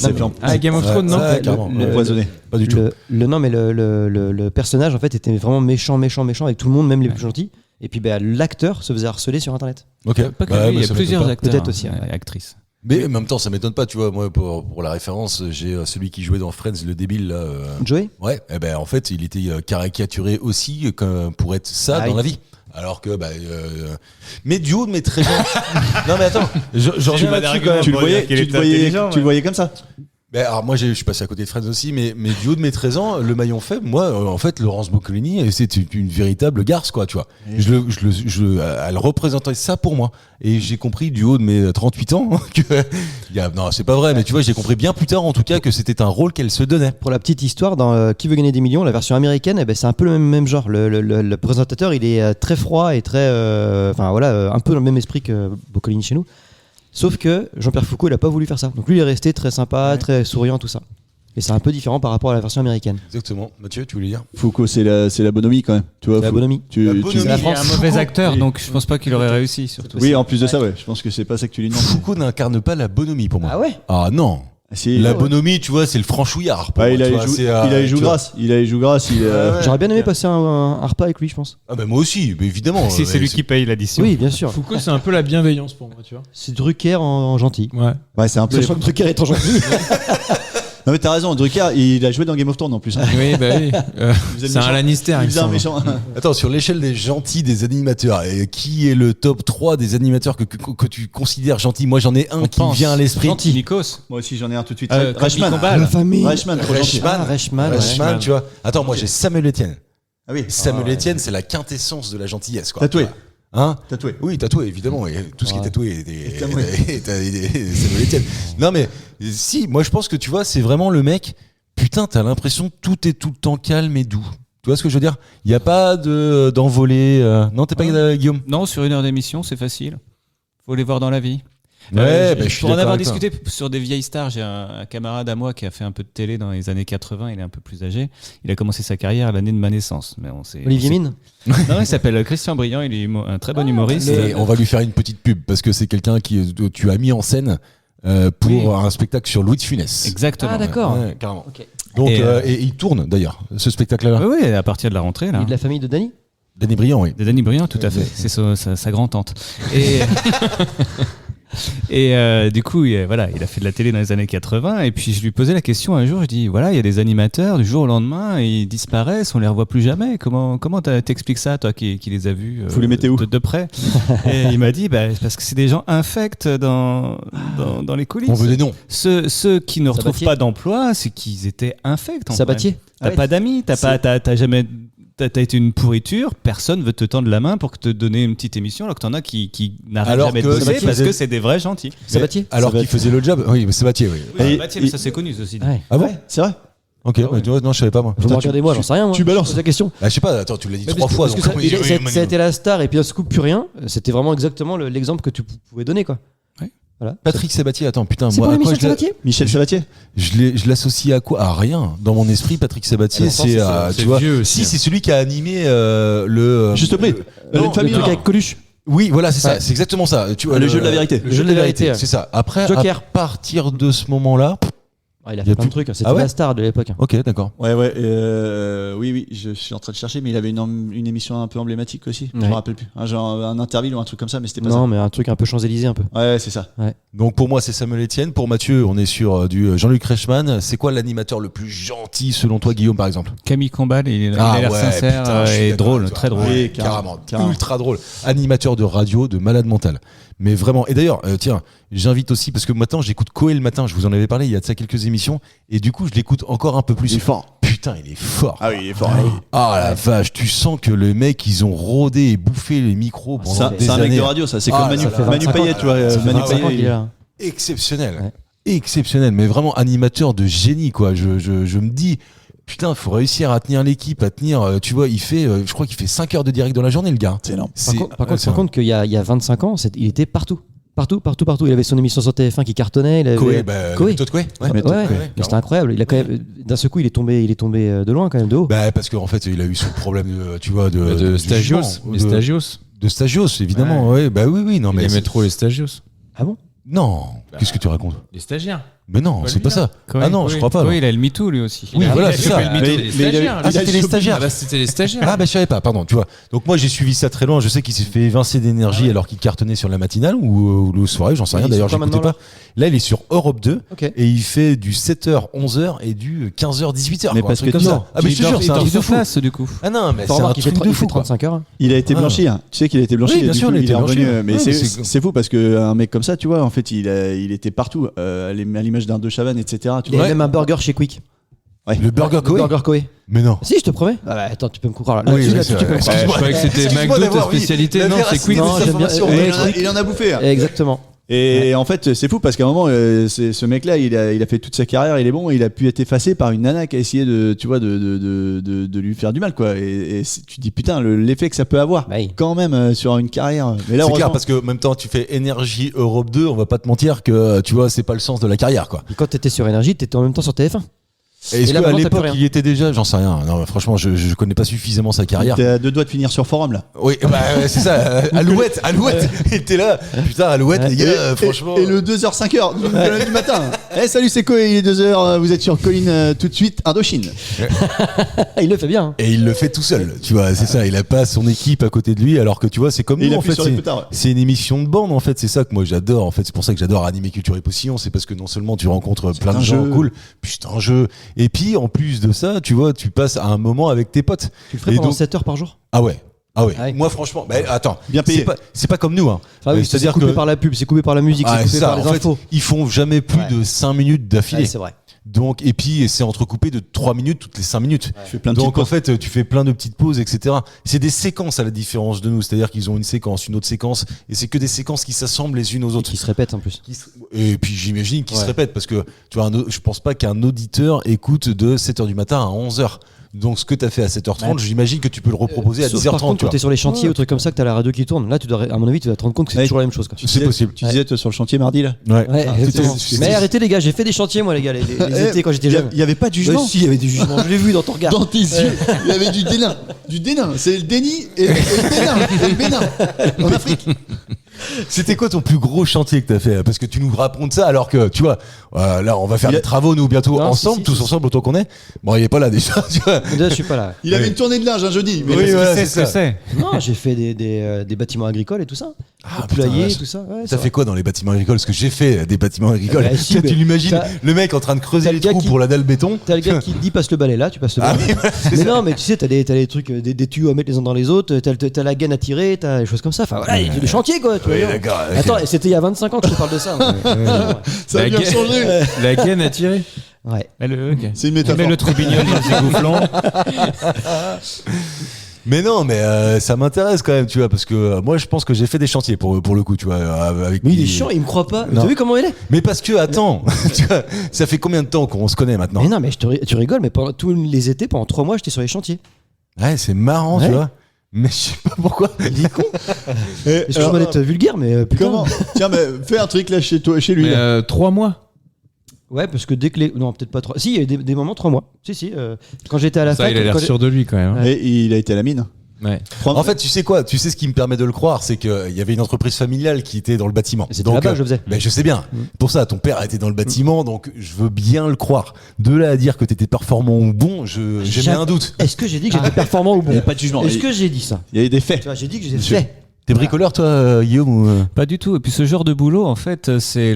Game of Thrones, non Ouais, carrément. Empoisonné. Pas du tout. Le personnage en fait était vraiment méchant avec tout le monde, même les plus gentils. Et puis l'acteur se faisait harceler sur internet. Ok. Pas que Ouais, lui, il mais y a ça plusieurs m'étonne acteurs. Peut-être aussi, et actrices. Mais en même temps, ça m'étonne pas, tu vois. Moi, pour la référence, j'ai celui qui jouait dans Friends, le débile là. Joey. Ouais. Eh ben, en fait, il était caricaturé aussi pour être ça Ah dans oui. la vie. Alors que, mais du haut de mes très bien. Non, mais attends, je reviens là-dessus quand même. Tu le voyais comme ça. Alors moi je suis passé à côté de Friends aussi, mais du haut de mes 13 ans, le maillon faible, moi en fait Laurence Boccolini, c'est une véritable garce quoi, tu vois. Elle représentait ça pour moi, et j'ai compris du haut de mes 38 ans que non c'est pas vrai, mais tu vois j'ai compris bien plus tard en tout cas que c'était un rôle qu'elle se donnait. Pour la petite histoire, dans Qui veut gagner des millions, la version américaine, c'est un peu le même genre. Le présentateur, il est très froid et très, un peu dans le même esprit que Boccolini chez nous. Sauf que Jean-Pierre Foucault, il a pas voulu faire ça. Donc lui, il est resté très sympa, très souriant, tout ça. Et c'est un peu différent par rapport à la vertion américaine. Exactement. Mathieu, tu voulais dire? Foucault, c'est la bonhomie quand même. Tu vois, La bonhomie. La bonhomie. Il est un mauvais acteur, donc je pense pas qu'il aurait réussi. Surtout. Oui, en plus de ça, ouais. Je pense que c'est pas ça que tu lui demandes. Foucault n'incarne pas la bonhomie pour moi. Ah ouais. Ah non. Si, La bonhomie, tu vois, c'est le franchouillard. pour moi, il tu a vois, les joues tu vois. grasses. Il a les joues grasses. J'aurais bien aimé passer un repas avec lui, je pense. Ah ben moi aussi, mais évidemment. Si c'est lui qui paye l'addition. Oui, bien sûr. Foucault, c'est un peu la bienveillance pour moi, tu vois. C'est Drucker en gentil. Ouais. Ouais, c'est un peu. Sachant que Drucker est en gentil. Non mais t'as raison, Drucker, il a joué dans Game of Thrones en plus. Oui, bah oui. faisait le C'est un méchant. Lannister, Il il me faisait un semble. méchant. Attends, sur l'échelle des gentils des animateurs, et qui est le top 3 des animateurs que tu considères gentils? Moi, j'en ai un qui me vient à l'esprit. Gentil. Nikos. Moi aussi, j'en ai un tout de suite. Comme Reichmann. Nicole. La famille. Reichmann, trop gentil. Reichmann, Reichmann, tu vois. Attends, moi, j'ai Samuel Etienne. Ah oui. Samuel Etienne, c'est la quintessence de la gentillesse, quoi. Tatoué. Hein? Tatoué. Oui, tatoué, évidemment. Et tout ce qui est tatoué est Tatoué. Samuel Etienne. Non, mais si, moi, je pense que tu vois, c'est vraiment le mec. Putain, t'as l'impression que tout est tout le temps calme et doux. Tu vois ce que je veux dire? Il n'y a pas d'envolée. Non, t'es pas Guillaume? Non, sur 1 heure d'émission, c'est facile. Faut les voir dans la vie. Ouais, je suis pour en d'accord avoir avec toi. discuté sur des vieilles stars, j'ai un camarade à moi qui a fait un peu de télé dans les années 80, il est un peu plus âgé. Il a commencé sa carrière à l'année de ma naissance. Mais Olivier Mine. Non, il s'appelle Christian Briand, il est un très bon humoriste. Et on va lui faire une petite pub parce que c'est quelqu'un que tu as mis en scène pour Oui. un spectacle sur Louis de Funès. Exactement. Ah, d'accord. Ouais, carrément. Ok. Donc, Et, et il tourne d'ailleurs, ce spectacle-là. Oui, oui, à partir de la rentrée, Il là. est de la famille de Dany. Danny Briand, oui. De Danny Briand, tout à fait. C'est sa grand-tante. Et du coup, il a fait de la télé dans les années 80. Et puis, je lui posais la question un jour. Je dis, voilà, il y a des animateurs, du jour au lendemain, ils disparaissent, on les revoit plus jamais. Comment t'expliques ça, toi, qui les as vus Vous les mettez où de près? Et il m'a dit, parce que c'est des gens infects dans les coulisses. On veut des noms. Ceux qui ne retrouvent Sabatier. pas d'emploi, c'est qu'ils étaient infects. Sabatier. T'as pas d'amis, t'as jamais. T'as été une pourriture, personne veut te tendre la main pour te donner une petite émission, alors que t'en as qui n'arrêtent Alors jamais de que bosser Sabatier parce faisait- que c'est des vrais gentils. Sabatier. Alors qu'il faisait le job. Oui, mais Sabatier, oui. Et- Sabatier, mais ça c'est connu ceci dit. Ouais. Ah bon? C'est vrai. Ok, mais tu vois, non, je savais pas moi. Vous me regardez moi, j'en sais rien. Moi. tu balances. Je pose la question. Ah, je sais pas, attends, tu l'as dit Mais 3 fois. parce que donc ça, oui, oui, oui, ça a été la star et puis d'un coup plus rien. C'était vraiment exactement l'exemple que tu pouvais donner quoi. Voilà. Patrick Sabatier, attends, putain, C'est moi, pas à quoi Michel Sabatier Michel Sabatier. je l'associe à quoi? À rien. Dans mon esprit, Patrick Sabatier, c'est, tu vois, vieux aussi, si hein. c'est celui qui a animé le. Juste prix. non, Une famille. Le truc avec Coluche. Oui, voilà, c'est ça, Ouais. c'est exactement ça. Tu vois, Le jeu de la vérité. Le jeu de la vérité, ouais. c'est ça. Après, Joker. à partir de ce moment-là, Ah, il a Il y a fait plein de plus- trucs. C'était Ah ouais la star de l'époque. Ok, d'accord. Ouais, oui, je suis en train de chercher, mais il avait une émission un peu emblématique aussi. Je Ouais. me rappelle plus. Genre un interville ou un truc comme ça, mais c'était pas Non, mais un truc un peu Champs-Élysées un peu. ça. Ouais, c'est ça. Donc pour moi, c'est Samuel Etienne. Pour Mathieu, on est sur du Jean-Luc Reichmann. C'est quoi l'animateur le plus gentil selon toi, Guillaume, par exemple? Camille Combal, il a l'air sincère putain, je suis et d'accord drôle, avec toi. très drôle. Oui, carrément. ultra drôle. Animateur de radio, de malade mental. Mais vraiment. Et d'ailleurs, tiens, j'invite aussi parce que maintenant j'écoute Koé le matin. Je vous en avais parlé il y a de ça quelques émissions, et du coup je l'écoute encore un peu plus. Il est fort. Putain, il est fort. Ah oui, il est fort. Ah la vache, tu sens que les mecs ils ont rodé et bouffé les micros pendant des C'est un mec années. de radio, ça. C'est Ah, comme Manu, ça fait Manu 25 Payet, ans. tu vois. Ça fait Manu 25 ans qu'il est Payet. là. Exceptionnel. Ouais. Exceptionnel, mais vraiment animateur de génie, quoi. Je me dis, putain, faut réussir à tenir l'équipe, à tenir, tu vois, je crois qu'il fait 5 heures de direct dans la journée, le gars. C'est énorme. Par contre, qu'il y a 25 ans, il était partout. Partout. Il avait son émission sur TF1 qui cartonnait. Il avait... Koé, Koé. méthode Koé. Ouais. Ouais, Méthode Koé, mais c'était incroyable. Il a quand même, d'un seul coup, il est tombé de loin quand même, de haut. Bah, parce qu'en fait, il a eu son problème, tu vois, De du Stagios. jugement, Les Stagios. de Stagios, évidemment. Ouais. Bah oui, non, Il mais aimait trop les Stagios. Ah bon? non. Qu'est-ce que tu racontes? Les stagiaires. Mais non, Pas c'est lui, pas là. ça. Ah non, je crois pas. Oui, non. il a le MeToo lui aussi. Oui, voilà, Il a c'est ça. chopé le mytho Mais- des mais il a- stagiaires. Ah, c'était les stagiaires. Ah bah, c'était les stagiaires. Ah bah je savais pas, pardon, tu vois. Donc moi j'ai suivi ça très loin, je sais qu'il s'est fait évincer d'énergie alors qu'il cartonnait sur la matinale ou le soirée, j'en sais rien, Il est d'ailleurs sur quoi j'écoutais maintenant, pas. Là il est sur Europe 2 Ok. et il fait du 7h, 11h et du 15h, 18h. Mais quoi, parce un truc que comme non, ça. Ah mais je te jure, c'est un truc de fou. Face du coup. Ah non, mais Faut c'est revoir un qu'il fait truc de fou quoi. 35 heures. Il a été Ah. blanchi, hein. Tu sais qu'il a été blanchi. Oui, bien du sûr, coup, il a été est revenu, blanchi. mais Ouais, c'est mais c'est- c'est fou parce qu'un mec comme ça, tu vois, en fait, il était partout, à l'image d'un De Chavannes, etc. Tu Il y vois. avait même un burger chez Quick. Le Burger Le Koé. Burger Koé. Mais non. Si, je te promets. Ah bah, attends, tu peux me croire là. Oui, Là-dessus, c'est tu peux vrai. me croire. Je croyais que c'était Excuse-moi McDo ta d'avoir, oui, spécialité. la Non, c'est véracité Quick. de Non, cette j'aime bien- information. Il en a bouffé. hein. Exactement. Et en fait, c'est fou parce qu'à un moment, ce mec-là, il a fait toute sa carrière, il est bon, il a pu être effacé par une nana qui a essayé de lui faire du mal, quoi. Tu te dis putain, l'effet que ça peut avoir, Bah oui. quand même, sur une carrière. Mais là, C'est clair heureusement- parce que en même temps tu fais Énergie Europe 2, on va pas te mentir que tu vois c'est pas le sens de la carrière quoi. Et quand t'étais sur Énergie, t'étais en même temps sur TF1. Est-ce là, qu'à maintenant, t'as l'époque plus rien. il était déjà, j'en sais rien. Non, mais franchement je connais pas suffisamment sa carrière. T'es à 2 doigts de finir sur Forum, là. Oui, bah ouais, c'est ça. Alouette, il était là. Putain, Alouette, les gars, franchement. Et le 2h, 5h du matin. Eh, salut, c'est quoi? Il est 2h, vous êtes sur Colline tout de suite, Indochine. Il le fait bien. Et il le fait tout seul, tu vois, c'est ça. Il a pas son équipe à côté de lui, alors que tu vois, c'est comme Et il nous en appuie fait. sur les pétards, ouais. C'est une émission de bande en fait. C'est ça que moi j'adore. En fait, c'est pour ça que j'adore animer Culture et Postillon. C'est parce que non seulement tu rencontres plein de un gens jeu. cool, puis c'est un jeu. Et puis en plus de ça, tu vois, tu passes un moment avec tes potes. Tu le ferais Et pendant donc- 7 heures par jour. Ah ouais. Ah ouais. Ah ouais. Moi franchement, bah, attends, Bien payé. C'est pas comme nous hein. Ah oui, c'est coupé par la pub, c'est coupé par la musique, Ah, c'est coupé ça, par les en fait, infos. ils font jamais plus Ouais. de 5 minutes d'affilée. Ouais, c'est vrai. Donc, et puis c'est entrecoupé de 3 minutes toutes les 5 minutes. Tu fais plein de Donc petites en fait, tu fais plein de petites pauses, etc. C'est des séquences à la différence de nous, c'est-à-dire qu'ils ont une séquence, une autre séquence, et c'est que des séquences qui s'assemblent les unes aux autres. Qui se répète en plus. Et puis j'imagine qu'ils se Ouais. répètent parce que tu vois, je pense pas qu'un auditeur écoute de 7h du matin à 11h. Donc ce que tu as fait à 7h30, j'imagine que tu peux le reproposer à Sauf 10h30. par contre, tu quand vois. t'es sur les chantiers ou trucs comme ça, que t'as la radio qui tourne, là, à mon avis, tu vas te rendre compte que c'est Ouais. toujours la même chose. Quoi. Tu C'est disais- possible. Tu disais, toi, sur le chantier mardi, là. Ouais. Ouais, exactement. c'est- Mais arrêtez les gars, j'ai fait des chantiers moi les gars, les étés quand j'étais jeune. Il y avait pas de jugement. Si, il y avait du jugement, je l'ai vu dans ton regard. Dans tes yeux, il y avait du dédain. Du dédain. C'est le déni et le dédain. Et le bénin. En Afrique. C'était quoi ton plus gros chantier que t'as fait? Parce que tu nous racontes ça alors que, tu vois, là on va faire Il a- des travaux nous bientôt Non, ensemble, si, tous si. ensemble autant qu'on est. Bon, il est pas là déjà, tu vois. Là, je suis pas là. Il avait une tournée de linge un jeudi. Mais Oui, voilà, C'est c'est ce que ça. c'est. Non, j'ai fait des bâtiments agricoles et tout ça. Ah, Des poulaillers, putain, tout ça. Ouais, T'as ça fait quoi dans les bâtiments agricoles? Parce que j'ai fait des bâtiments agricoles. Bah, si, Tu mais l'imagines, t'as- le mec en train de creuser t'as les le gars trous qui- pour la dalle béton. T'as le gars qui te dit passe le balai là, tu passes le Ah balai. oui, voilà, c'est Mais ça. non, mais tu sais, t'as des trucs, des tuyaux à mettre les uns dans les autres, t'as la gaine à tirer, t'as des choses comme ça. Enfin voilà, il y a des chantiers quoi. Tu Oui, vois. d'accord. ok. Attends, et c'était il y a 25 ans que je te parle de ça. ça a La bien guerre- changé. La gaine a tiré. Ouais. Ok. C'est une Tu mets métaphore. le troubignol dans ses gouflons. Mais non, mais ça m'intéresse quand même, tu vois, parce que moi je pense que j'ai fait des chantiers pour le coup, tu vois. Avec Mais il est chiant, il me croit pas. Non. T'as vu comment il est? Mais parce que, attends, tu vois, ça fait combien de temps qu'on se connaît maintenant? Mais non, mais tu rigoles, mais pendant tous les étés, pendant 3 mois, j'étais sur les chantiers. Ouais, c'est marrant, Ouais. tu vois. Mais je sais pas pourquoi. Il est con. Et Excuse-moi alors, d'être vulgaire, mais putain. Comment? Tiens, mais fais un truc là chez toi, chez lui. Mais là. 3 mois. Ouais, parce que dès que les. Non, peut-être pas 3. Si, il y a eu des moments 3 mois. Si. Quand j'étais à la Ça, fac. il a l'air quand sûr de lui quand même. hein. Et il a été à la mine. Ouais. En fait, tu sais quoi? Tu sais ce qui me permet de le croire, c'est qu'il y avait une entreprise familiale qui était dans le bâtiment. C'était là-bas que je faisais. Ben, je sais bien. Pour ça, ton père était dans le bâtiment, donc je veux bien le croire. De là à dire que t'étais performant ou bon, j'ai un doute. Est-ce que j'ai dit que j'étais performant ou Il y bon? a pas de jugement. Est-ce que j'ai dit ça? Il y a des faits. Tu vois, j'ai dit que j'ai fait. T'es bricoleur, toi, Guillaume ou... Pas du tout. Et puis ce genre de boulot, en fait, c'est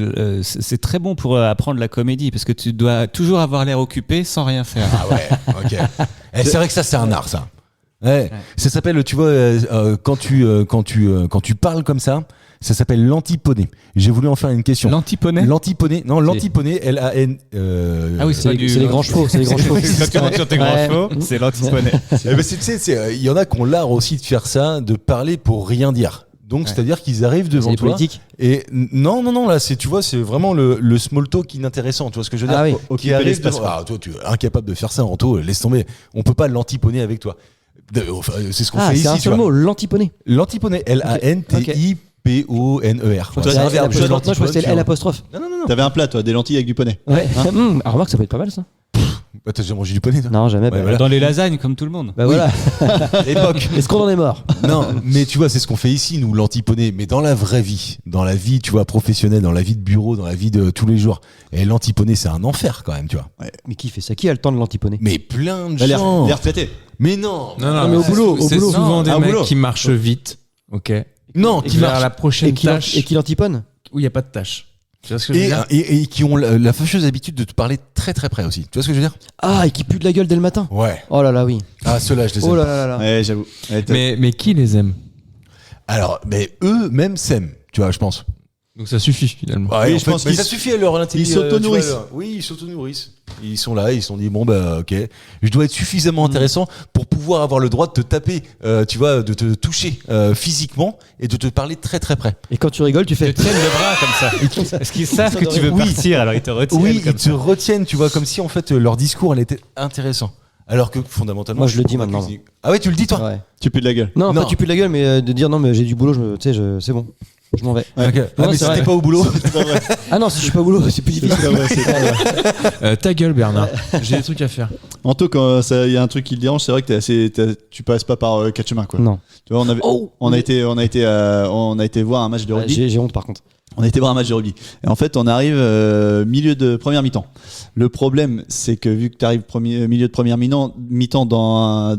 très bon pour apprendre la comédie parce que tu dois toujours avoir l'air occupé sans rien faire. Ah ouais, ok. C'est vrai que ça, c'est un art, ça. Ouais. Ça s'appelle, tu vois, quand tu parles comme ça s'appelle l'antiponé. J'ai voulu en faire une question. L'antiponé. L'antiponé, non, l'antiponé, L-A-N. Ah oui, C'est les grands chevaux. C'est les grands chevaux. Quand tu rentres sur tes grands chevaux, c'est l'antiponé. Eh ben, tu sais, il y en a qui ont l'art aussi de faire ça, de parler pour rien dire. Donc, c'est-à-dire qu'ils arrivent C'est devant les toi. politiques. Et non, là, tu vois, c'est vraiment le small talk inintéressant. Tu vois ce que je veux dire? Ah oui. Qui Occuper arrive l'espace, devant- quoi. Ah, toi, tu es incapable de faire ça, Anto, laisse tomber. On peut pas l'antiponer avec toi. Enfin, c'est ce qu'on Ah, fait c'est ici, un tu seul vois. mot, l'antiponé. L'antiponé, L-A-N-T-I-P-O-N-E-R. Toi, C'est t'as un un verbe. Je crois que c'était L apostrophe. Non. T'avais un plat, toi, des lentilles avec du poney. Ouais. Ah, remarque, ça peut être pas mal ça. Bah, t'as déjà mangé du poney, toi? Non, jamais. Ouais, bah, voilà. Dans les lasagnes, comme tout le monde. bah voilà. L'époque. Est-ce qu'on en est mort? Non, mais tu vois, c'est ce qu'on fait ici, nous, l'antiponé. Mais dans la vraie vie, dans la vie, tu vois, professionnelle, dans la vie de bureau, dans la vie de tous les jours. Et l'antiponé, c'est un enfer, quand même, tu vois. Mais qui fait ça? Qui a le temps de l'antiponé? Mais plein de Les gens. retraités. Mais non. Non, mais au boulot, c'est au boulot. souvent des au mecs boulot. qui marchent vite, ok, Non, et qui vers marchent. la prochaine tâche Et qui l'antipone? où il n'y a pas de tâche. Tu vois ce que je veux Et, dire? et qui ont la fâcheuse habitude de te parler très très près aussi. Tu vois ce que je veux dire? Ah, et qui pue de la gueule dès le matin? Ouais. Oh là là, oui. Ah, ceux-là, je les aime. Oh là là là. Ouais, j'avoue. Ouais, Mais qui les aime? Alors, mais eux-mêmes s'aiment, tu vois, je pense. Donc ça suffit finalement. Ouais, Oui, en je fait, pense mais qu'ils ça suffit à leur intelligence. s'auto-nourrissent. Oui, ils s'auto-nourrissent. Ils sont là, ils se sont dit, bon, bah, ok. Je dois être suffisamment intéressant pour pouvoir avoir le droit de te taper, tu vois, de te toucher physiquement et de te parler très très près. Et quand tu rigoles, tu Ils fais. te tiennent le bras comme ça. Est-ce qu'ils savent que tu veux Oui. partir alors ils te retiennent Oui, comme ils ça. te retiennent, tu vois, comme si en fait leur discours elle était intéressant. Alors que fondamentalement. Moi, je le dis convaincu maintenant. que- Ah ouais, tu le dis toi? Ouais. Tu pues de la gueule. Non, Non. pas tu pues de la gueule, mais de dire non, mais j'ai du boulot, tu sais, c'est bon. Je m'en vais. Ok. Ah, Non, mais c'est si t'es vrai. pas au boulot. Ah non, si je suis pas au boulot, c'est plus difficile. Ta gueule Bernard, j'ai des trucs à faire. Anto, quand il y a un truc qui le dérange, c'est vrai que tu passes pas par quatre chemins, quoi. Non. Tu vois, Oh. on a été voir un match de rugby. J'ai honte par contre. On a été voir un match de rugby. Et en fait, on arrive milieu de première mi-temps. Le problème, c'est que vu que tu arrives milieu de première mi-temps dans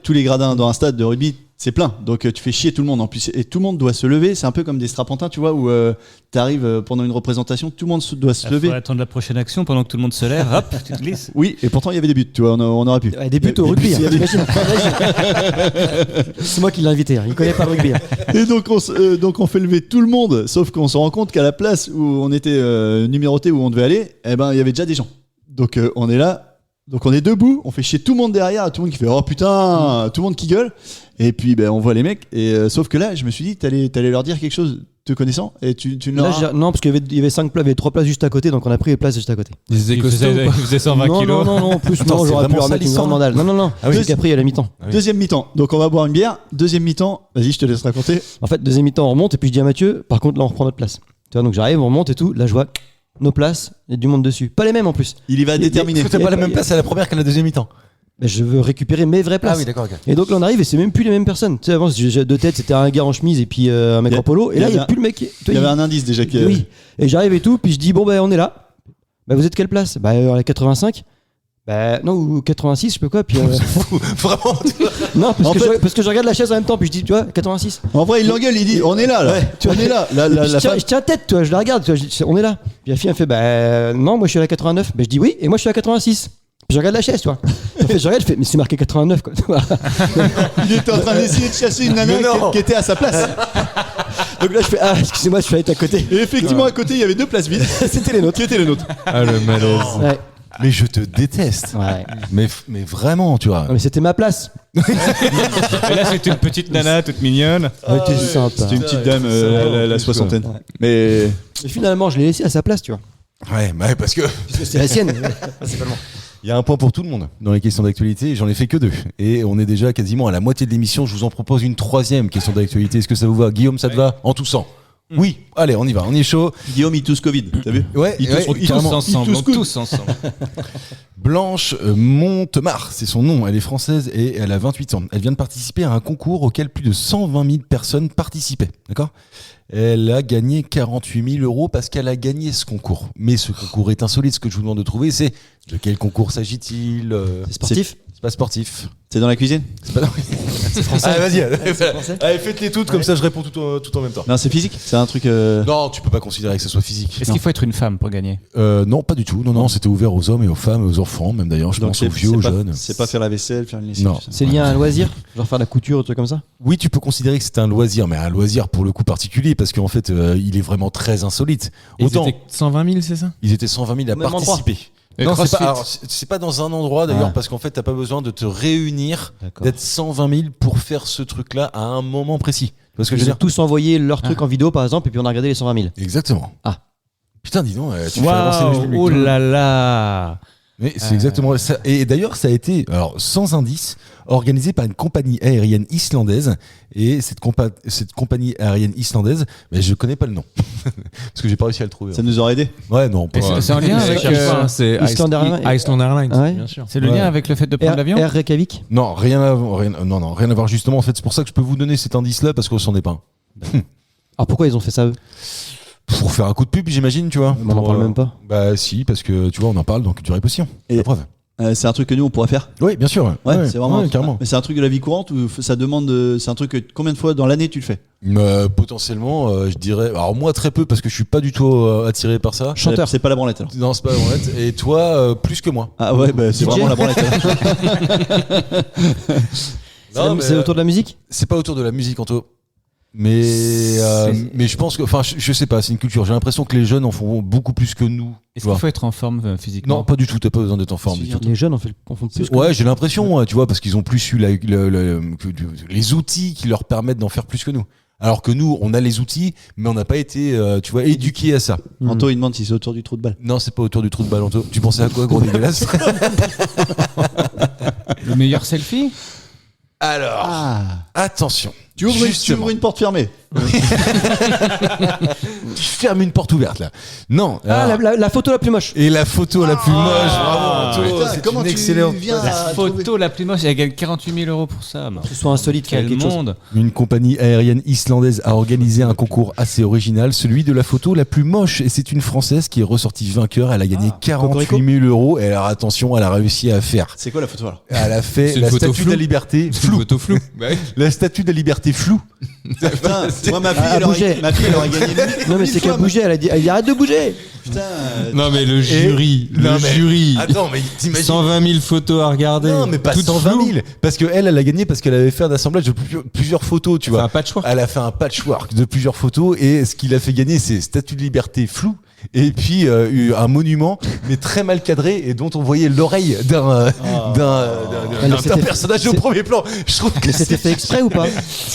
tous les gradins dans un stade de rugby, c'est plein. Donc tu fais chier tout le monde en plus. Et tout le monde doit se lever. C'est un peu comme des strapontins, tu vois, où tu arrives pendant une représentation, tout le monde doit se Il lever. faut attendre la prochaine action pendant que tout le monde se lève. Hop, tu te glisses. Oui, et pourtant il y avait des buts, tu vois, on aurait pu. Ouais, des buts au rugby, hein, t'imagines. C'est moi qui l'ai invité, hein. Il connaît pas le rugby. Hein. Et donc on fait lever tout le monde, sauf qu'on se rend compte qu'à la place où on était numéroté, où on devait aller, eh ben il y avait déjà des gens. Donc on est là, donc on est debout, on fait chier tout le monde derrière, tout le monde qui fait oh putain, tout le monde qui gueule. Et puis ben on voit les mecs, et sauf que là je me suis dit t'allais leur dire quelque chose te connaissant, et tu ne leur Là, non, parce qu'il y avait 5 places, il y avait 3 places juste à côté, donc on a pris les places juste à côté. Des Il faisait 120 non, kilos. non, en plus, Attends, non, c'est j'aurais pu vraiment leur ça, mettre une l'histoire grande mandale. Non, Ah oui. juste qu'après il y a la mi-temps. Ah oui. Deuxième mi-temps, donc on va boire une bière. Deuxième mi-temps, vas-y je te laisse raconter. En fait, deuxième mi-temps, on remonte, et puis je dis à Mathieu, par contre, là, on reprend notre place. Tu vois, donc j'arrive, on remonte et tout, là, je vois nos places, il y a du monde dessus. Pas les mêmes en plus. Il y va déterminé. T'as pas la même place à la première qu'à la deuxième mi-temps. Mais je veux récupérer mes vraies places. Ah oui, d'accord, ok. Et donc là on arrive et c'est même plus les mêmes personnes. Tu sais, avant j'ai deux têtes, c'était un gars en chemise et puis un mec Il y a- en polo. Et il y là il y a avait plus le mec. Il y avait un indice déjà qui. Oui. Et j'arrive et tout, puis je dis bon on est là. Bah vous êtes quelle place? Bah à la 85. Bah non, ou 86, je sais pas quoi. Puis Vraiment. non, En fait- parce que je regarde la chaise en même temps, puis je dis tu vois 86. En vrai il l'engueule, il dit on est là. tu On vois. est là. Je tiens tête, tu vois, je la regarde, tu vois, on est là. Puis la fille elle fait bah non, moi je suis à la 89. Bah je dis oui, et moi je suis à 86. Puis je regarde la chaise, tu vois. En fait, je regarde, je fais mais c'est marqué 89 quoi. Il était en train d'essayer de chasser une nana Mais non. qui était à sa place. Donc là je fais ah excusez-moi, je suis allé à côté. Et effectivement, à côté, il y avait deux places vides. C'était les nôtres. Qui étaient les nôtres. Ah le malaise. Ouais. Mais je te déteste. Ouais. Mais vraiment, tu vois. Non, mais c'était ma place. Et là, c'est une petite nana toute mignonne. T'es sympa. C'était une petite dame, la soixantaine. Ouais. Mais Et finalement, je l'ai laissé à sa place, tu vois. Ouais, parce que Parce que c'est la sienne, principalement. il y a un point pour tout le monde dans les questions d'actualité. Et j'en ai fait que 2. Et on est déjà quasiment à la moitié de l'émission. Je vous en propose une 3e question d'actualité. Est-ce que ça vous va? Guillaume, ça te va? En toussant. Oui, allez, on y va, on est chaud. Guillaume, il tousse Covid, t'as vu? Ouais, Ils ouais, tous- ils carrément. tous- ensemble, tous donc coups. tous ensemble. Blanche Montemar, c'est son nom. Elle est française et elle a 28 ans. Elle vient de participer à un concours auquel plus de 120 000 personnes participaient. D'accord ? Elle a gagné 48 000 euros parce qu'elle a gagné ce concours. Mais ce concours est insolite. Ce que je vous demande de trouver, c'est de quel concours s'agit-il ? C'est sportif. C'est pas sportif. C'est dans la cuisine? C'est pas dans... C'est français. Allez, vas-y. Allez, faites-les toutes, comme ça je réponds tout en même temps. Non, c'est physique. C'est un truc. Non, tu peux pas considérer que ce soit physique. Est-ce qu'il faut être une femme pour gagner? Non, pas du tout. Non, c'était ouvert aux hommes et aux femmes, aux enfants, même d'ailleurs. Je Donc pense aux vieux, aux pas- jeunes. C'est pas faire la vaisselle, faire une lessive. Non. tout ça. C'est lié à un loisir, genre faire de la couture, un truc comme ça. Oui, tu peux considérer que c'est un loisir, mais un loisir pour le coup particulier, parce qu'en fait, il est vraiment très insolite. Autant, Ils étaient 120 000, c'est ça? ils étaient 120 000 à Au même participer. Et Non, c'est CrossFit. pas, alors, c'est pas dans un endroit d'ailleurs, Ah. parce qu'en fait, t'as pas besoin de te réunir, D'accord. d'être 120 000 pour faire ce truc-là à un moment précis. Tu vois ce que je Ils veux ont dire? tous envoyé leur truc en vidéo par exemple, et puis on a regardé les 120 000. Exactement. Ah. Putain, dis donc, tu fais avancer le Waouh, public. oh là là. Mais c'est exactement ça. Et d'ailleurs, ça a été, alors sans indice, organisé par une compagnie aérienne islandaise. Et cette compagnie aérienne islandaise, mais je connais pas le nom parce que j'ai pas réussi à le trouver. Ça nous aurait aidé. Ouais, non. Pas... Et c'est en lien avec. C'est Iceland Airlines. Iceland Airlines, Ah ouais. bien sûr. C'est le Ouais. lien avec le fait de prendre l'avion? Air Reykjavik. Non, rien à voir justement. En fait, c'est pour ça que je peux vous donner cet indice-là parce qu'on s'en est pas un. Alors pourquoi ils ont fait ça eux? Pour faire un coup de pub, j'imagine, tu vois. On en Pour, parle même pas. Bah si, parce que tu vois, on en parle dans Culture et Potion. Et- La preuve. C'est un truc que nous on pourrait faire. Oui, bien sûr. Ouais, c'est vraiment. carrément. Mais c'est un truc de la vie courante ou ça demande. C'est un truc que combien de fois dans l'année tu le fais? Potentiellement, je dirais. Alors moi très peu parce que je suis pas du tout attiré par ça. Chanteur. C'est pas la branlette alors. Non, c'est pas honnête. Et toi, plus que moi. Ah ouais, bah, c'est DJ. vraiment la branlette. alors. C'est autour de la musique. C'est pas autour de la musique, Anto. Mais je pense que, enfin, je sais pas, c'est une culture. J'ai l'impression que les jeunes en font beaucoup plus que nous. Est-ce tu vois. qu'il faut être en forme physiquement? Non, pas du tout. T'as pas besoin d'être en forme. du tout. Les jeunes en font plus. Ouais, j'ai l'impression, ouais, tu vois, parce qu'ils ont plus eu les outils qui leur permettent d'en faire plus que nous. Alors que nous, on a les outils, mais on n'a pas été, tu vois, éduqués à ça. Anto il demande si c'est autour du trou de balle. Non, c'est pas autour du trou de balle, Anto. Tu pensais à quoi, gros dégueulasse? Le meilleur selfie? Alors, attention. Tu ouvres Justement. une porte fermée. Tu fermes une porte ouverte là. Non. Ah, alors- la photo la plus moche. Et la photo la plus moche. Bravo, Anto. putain, C'est comment une tu excellente. viens La à photo la plus moche, elle gagne 48 000 euros pour ça. Que ce soit insolite, Quel quelque chose. monde! Une compagnie aérienne islandaise a organisé un concours assez original, celui de la photo la plus moche. Et c'est une Française qui est ressortie vainqueur. Elle a gagné 48 000 euros. Et alors attention, elle a réussi à faire. C'est quoi la photo alors? Elle a fait C'est une la photo statue de floue. la liberté floue. Photo floue. La statue de la liberté floue. Putain, moi ma fille, Ah, elle aurait bouger. gagné. Non mais c'est qu'elle bougeait, elle a dit arrête de bouger. Putain. Non mais le jury, Non, mais- jury. Attends, mais t'imagines. 120 000 photos à regarder. Non, mais pas Toutes 120 000. floues. Parce qu'elle a gagné parce qu'elle avait fait un assemblage de plusieurs photos, tu Enfin, vois. un patchwork. Elle a fait un patchwork de plusieurs photos et ce qui l'a fait gagner, c'est statue de liberté floue et puis un monument, mais très mal cadré et dont on voyait l'oreille d'un c'était- personnage au c'est- premier plan. Je trouve que Mais c'était fait exprès ou pas?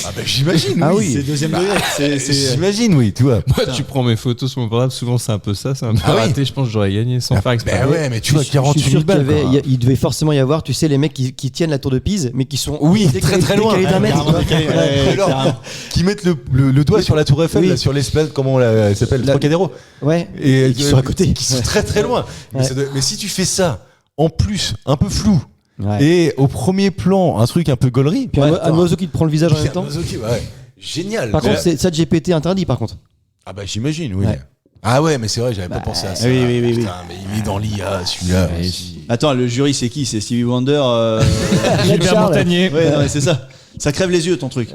Ah bah j'imagine. Ah oui. oui. C'est deuxième degré. J'imagine, oui, tu vois. Moi, tu prends mes photos sur mon portable, souvent c'est un peu ça, c'est un peu Ah oui. raté. Je pense que j'aurais gagné sans faire exprès. Bah ouais, mais tu vois, Je suis 48 sûr 000 qu'il y balles. avait- quoi. il devait forcément y avoir, tu sais, les mecs qui tiennent la tour de Pise, mais qui sont Oui, décalés- très loin. décalés d'un mètre. Carrément décalé, ouais, Alors, carrément. qui mettent le doigt sur la tour Eiffel, Oui. là, sur l'espèce, comment elle s'appelle, La- Trocadéro. Ouais. Et qui sont à côté. Qui sont très loin. Mais, Ouais. mais si tu fais ça, en plus, un peu flou, Ouais. et au premier plan, un truc un peu gaulerie. Puis un oiseau qui te prend le visage en même temps. Ouais. Génial. Par Mais- contre, c'est ça GPT interdit par contre. Ah bah j'imagine, oui. Ouais. Ah ouais, mais c'est vrai, j'avais pas pensé à ça. oui, oui, oui, oui. Putain, mais il est dans l'IA, celui-là. Attends, le jury c'est qui? C'est Stevie Wonder. Gilbert Charles. Montagnier. Ouais, non, mais c'est ça. Ça crève les yeux ton truc.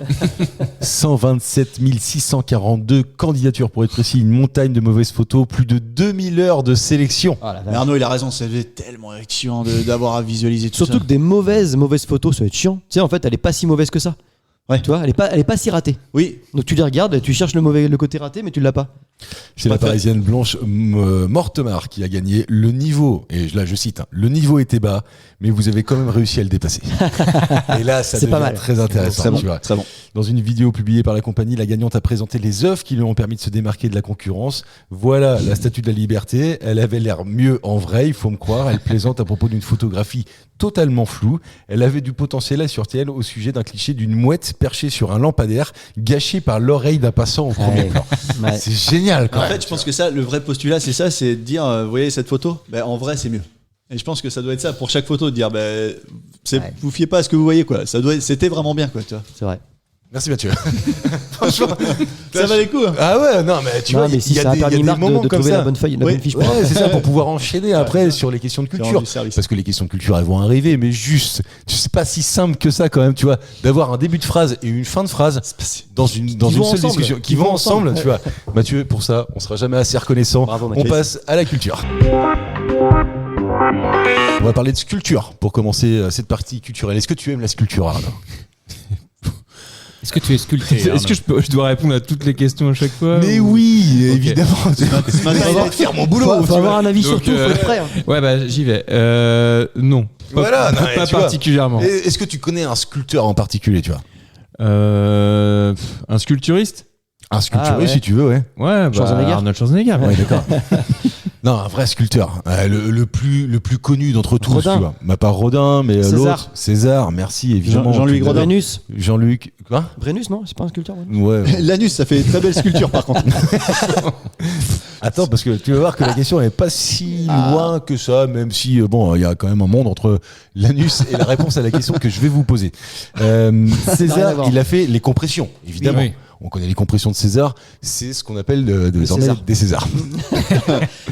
127 642 candidatures pour être précis, une montagne de mauvaises photos, plus de 2000 heures de sélection. Ah, la Mais vache. Arnaud il a raison, ça devait être tellement chiant d'avoir à visualiser tout Surtout ça. que des mauvaises photos, ça va être chiant. Tu sais, en fait, elle est pas si mauvaise que ça. Ouais. Tu vois, elle est pas si ratée. Oui. Donc tu les regardes, tu cherches le côté raté, mais tu l'as pas. C'est la Parisienne Blanche Mortemart qui a gagné le niveau. Et là, je cite, le niveau était bas, mais vous avez quand même réussi à le dépasser. Et là, ça C'est pas devient mal. très intéressant. Très bon, tu vois. très bon. Dans une vidéo publiée par la compagnie, la gagnante a présenté les œuvres qui lui ont permis de se démarquer de la concurrence. Voilà la Statue de la Liberté. Elle avait l'air mieux en vrai, il faut me croire. Elle plaisante à propos d'une photographie totalement floue. Elle avait du potentiel, assure-t-elle, au sujet d'un cliché d'une mouette perchée sur un lampadaire, gâché par l'oreille d'un passant au premier plan. Ouais. C'est génial, En quoi. fait, je pense que ça, le vrai postulat, c'est ça, c'est de dire, vous voyez cette photo, en vrai, c'est mieux. Et je pense que ça doit être ça pour chaque photo, de dire, vous fiez pas à ce que vous voyez, quoi. C'était vraiment bien, quoi, tu vois. C'est vrai. Merci Mathieu. Franchement, Ça valait le coup. Hein. ah ouais, non, mais tu Non, vois, mais si ça a permis des Marc moments de comme trouver ça. la bonne feuille, la Oui. bonne fiche. Ouais, c'est ça, pour pouvoir enchaîner après sur les questions de C'est culture. rendu service. Parce que les questions de culture, elles vont arriver, mais juste, c'est pas si simple que ça quand même, tu vois, d'avoir un début de phrase et une fin de phrase dans une vont seule ensemble. discussion, qui vont ensemble, tu vois. Mathieu, pour ça, on sera jamais assez reconnaissant. Bravo, On Mathieu. passe à la culture. On va parler de sculpture pour commencer cette partie culturelle. Est-ce que tu aimes la sculpture, Arnaud? Est-ce que tu es sculpté? Est-ce que je dois répondre à toutes les questions à chaque fois Mais ou- oui, Ok. évidemment. Ce matin, il a- faire mon boulot. Faut tu avoir vois. un avis Donc, sur tout, faut être prêt. hein. Ouais, bah j'y vais. Non. Voilà, non, mais pas tu vois. particulièrement. Est-ce que tu connais un sculpteur en particulier, tu vois? Un sculpturiste. Un sculpturiste, Ah ouais. si tu veux, ouais. Ouais, Schwarzenegger. Arnold Schwarzenegger. Ouais, d'accord. Non, un vrai sculpteur. Le plus connu d'entre tous, Rodin. tu vois. Bah, pas Rodin, mais César. l'autre. César, merci, évidemment. Jean-Louis Tu- Gredin. Brennus. Jean-Luc. Quoi? Brennus, non C'est pas un sculpteur Brennus Ouais. L'anus, ça fait une très belle sculpture, par contre. Attends, parce que tu vas voir que la question n'est pas si loin que ça, même si, bon, il y a quand même un monde entre l'anus et la réponse à la question que je vais vous poser. Rien à César, voir. il a fait les compressions, évidemment. Oui. On connaît les compressions de César, c'est ce qu'on appelle désormais César. des Césars.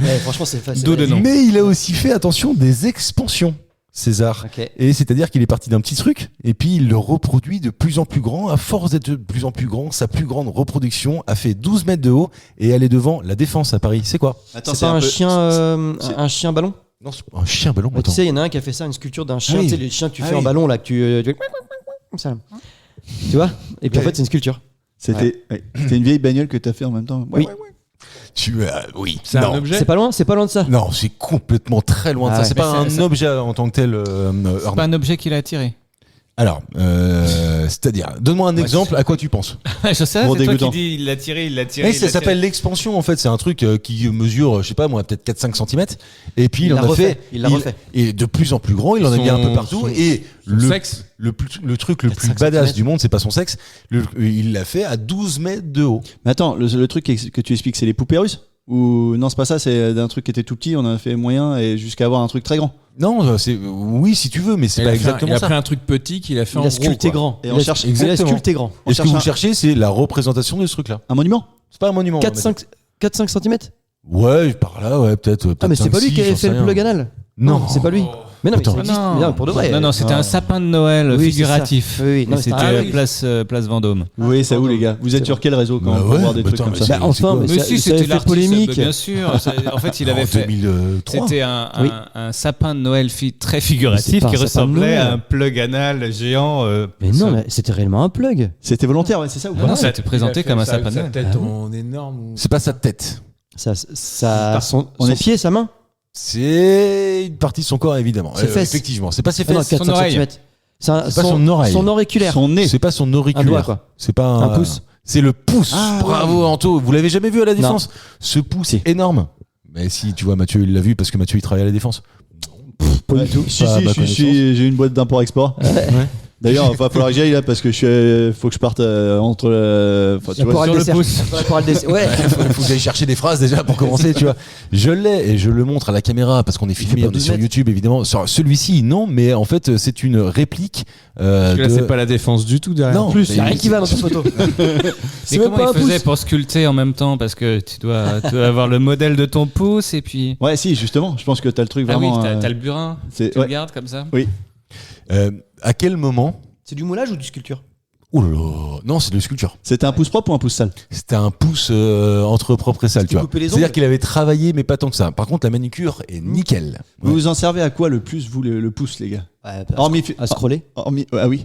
Ouais, franchement, c'est facile. Dos de nom. Mais il a aussi fait, attention, des expansions, César. Ok. Et c'est-à-dire qu'il est parti d'un petit truc, et puis il le reproduit de plus en plus grand. À force d'être de plus en plus grand, sa plus grande reproduction a fait 12 mètres de haut, et elle est devant la Défense à Paris. C'est quoi? Attends, C'est pas un peu- chien, c'est- un chien ballon. Non, c'est un chien ballon. Ouais, tu attends. sais, il y en a un qui a fait ça, une sculpture d'un chien. Ah oui. Tu sais, les chiens que tu Ah fais oui. en ballon là, que tu comme ça. Tu vois Et puis en Ouais. fait, c'est une sculpture. C'était une vieille bagnole que t'as fait en même temps. Oui. Oui. C'est un Non. objet. C'est pas loin de ça. Non, c'est complètement très loin de Ah ça. ouais. C'est pas Mais un objet en tant que tel. C'est pas un objet qu'il a attiré. Alors, c'est-à-dire, donne-moi un exemple. À quoi tu penses? Je sais, Bon, c'est toi dégoûtant. qui dis il l'a tiré, il l'a tiré. Mais il ça l'a s'appelle tiré. l'expansion en fait. C'est un truc qui mesure, je sais pas moi, peut-être 4-5 cm. Et puis il en l'a a refait. fait. Il l'a refait. Et de plus en plus grand. Il en a mis un peu partout. Et Le sexe. le truc le plus 4-5 badass centimètres. du monde, c'est pas son sexe. Il l'a fait à 12 mètres de haut. Mais attends, le truc que tu expliques, c'est les poupées russes? Ou non, c'est pas ça, c'est d'un truc qui était tout petit, on en a fait moyen et jusqu'à avoir un truc très grand. Non, c'est oui si tu veux, mais c'est Il pas a fait un- exactement Il a ça. pris un truc petit qu'il a fait Il en a gros. sculpté quoi. grand. Et on cherche Il a exactement. sculpté grand. On Et ce que cherche vous un- cherchez, c'est la représentation de ce truc-là. Un monument? C'est pas un monument. 4-5 cm. Ouais, par là, ouais, peut-être. Ah, mais c'est pas lui qui avait fait le plug anal. Non, C'est pas lui. Mais non, mais Attends. ça existe. Non. Mais non, pour de vrai. Non, c'était un sapin de Noël Oui, c'est figuratif. ça. Oui, oui. Non, Et c'était c'était un- à oui. place Vendôme. Vous voyez ça où, les gars? Vous êtes sur quel réseau quand Bah on peut ouais, voir des bah trucs attends, comme mais ça? Bah, enfin, mais Mais ça, si, ça c'était avait fait l'artiste, polémique. bien sûr. En fait, il avait en fait. 2003. C'était Oui. un sapin de Noël très Mais figuratif c'est pas qui un sapin de ressemblait Noël. à un plug anal géant. Mais non, mais c'était réellement un plug. C'était volontaire, ouais, c'est ça ou Non, pas? non, ça a été présenté comme un sapin de Sa Noël. tête Ah bon en énorme. ou- C'est pas sa tête. Son On est- pied, sa main. C'est une partie de son corps, évidemment. Ses fesses. Effectivement, c'est pas ses Ah non, fesses. 4-5 oreille. cm. C'est pas son oreille. Son auriculaire. Son nez. C'est pas son auriculaire. Un doigt, quoi. C'est pas Un pouce. C'est le pouce. Ah, Bravo, Anto. Vous l'avez jamais vu à la Défense? Ce pouce Si. énorme. Mais si, tu vois, Mathieu, il l'a vu parce que Mathieu, il travaille à la Défense. Pas Ouais. du tout. Si, Pas à si, ma j'ai une boîte d'import-export. D'ailleurs, il va falloir que j'y aille là parce que faut que je parte entre. Enfin, tu Pour vois, le sur le dessert. pouce. Pour le dessert. Ouais. Faut que j'aille chercher des phrases déjà pour commencer, tu vois. Je l'ai et je le montre à la caméra parce qu'on est filmé, pas on est 12 sur mètres. YouTube évidemment. Sur celui-ci, non, mais en fait, c'est une réplique. Parce que là, de- c'est pas la défense du tout derrière. Non, En plus, Il y a rien qui va dans cette photo. Mais même comment pas un il faisait pouce. pour sculpter en même temps? Parce que tu dois avoir le modèle de ton pouce et puis. Ouais, si, justement, je pense que t'as le truc Ah oui, vraiment. t'as le burin. c'est- Tu ouais. le gardes comme ça? À quel moment? C'est du moulage ou du sculpture? Oh là là, non, c'est de la sculpture. C'était un pouce propre ou un pouce sale? C'était un pouce entre propre et sale, tu vois. coupait les C'est-à-dire ongles qu'il avait travaillé, mais pas tant que ça. Par contre, la manicure est nickel. Vous vous en servez à quoi le plus, vous, le pouce, les gars? Ouais, Hormis. à scroller. Ah oui.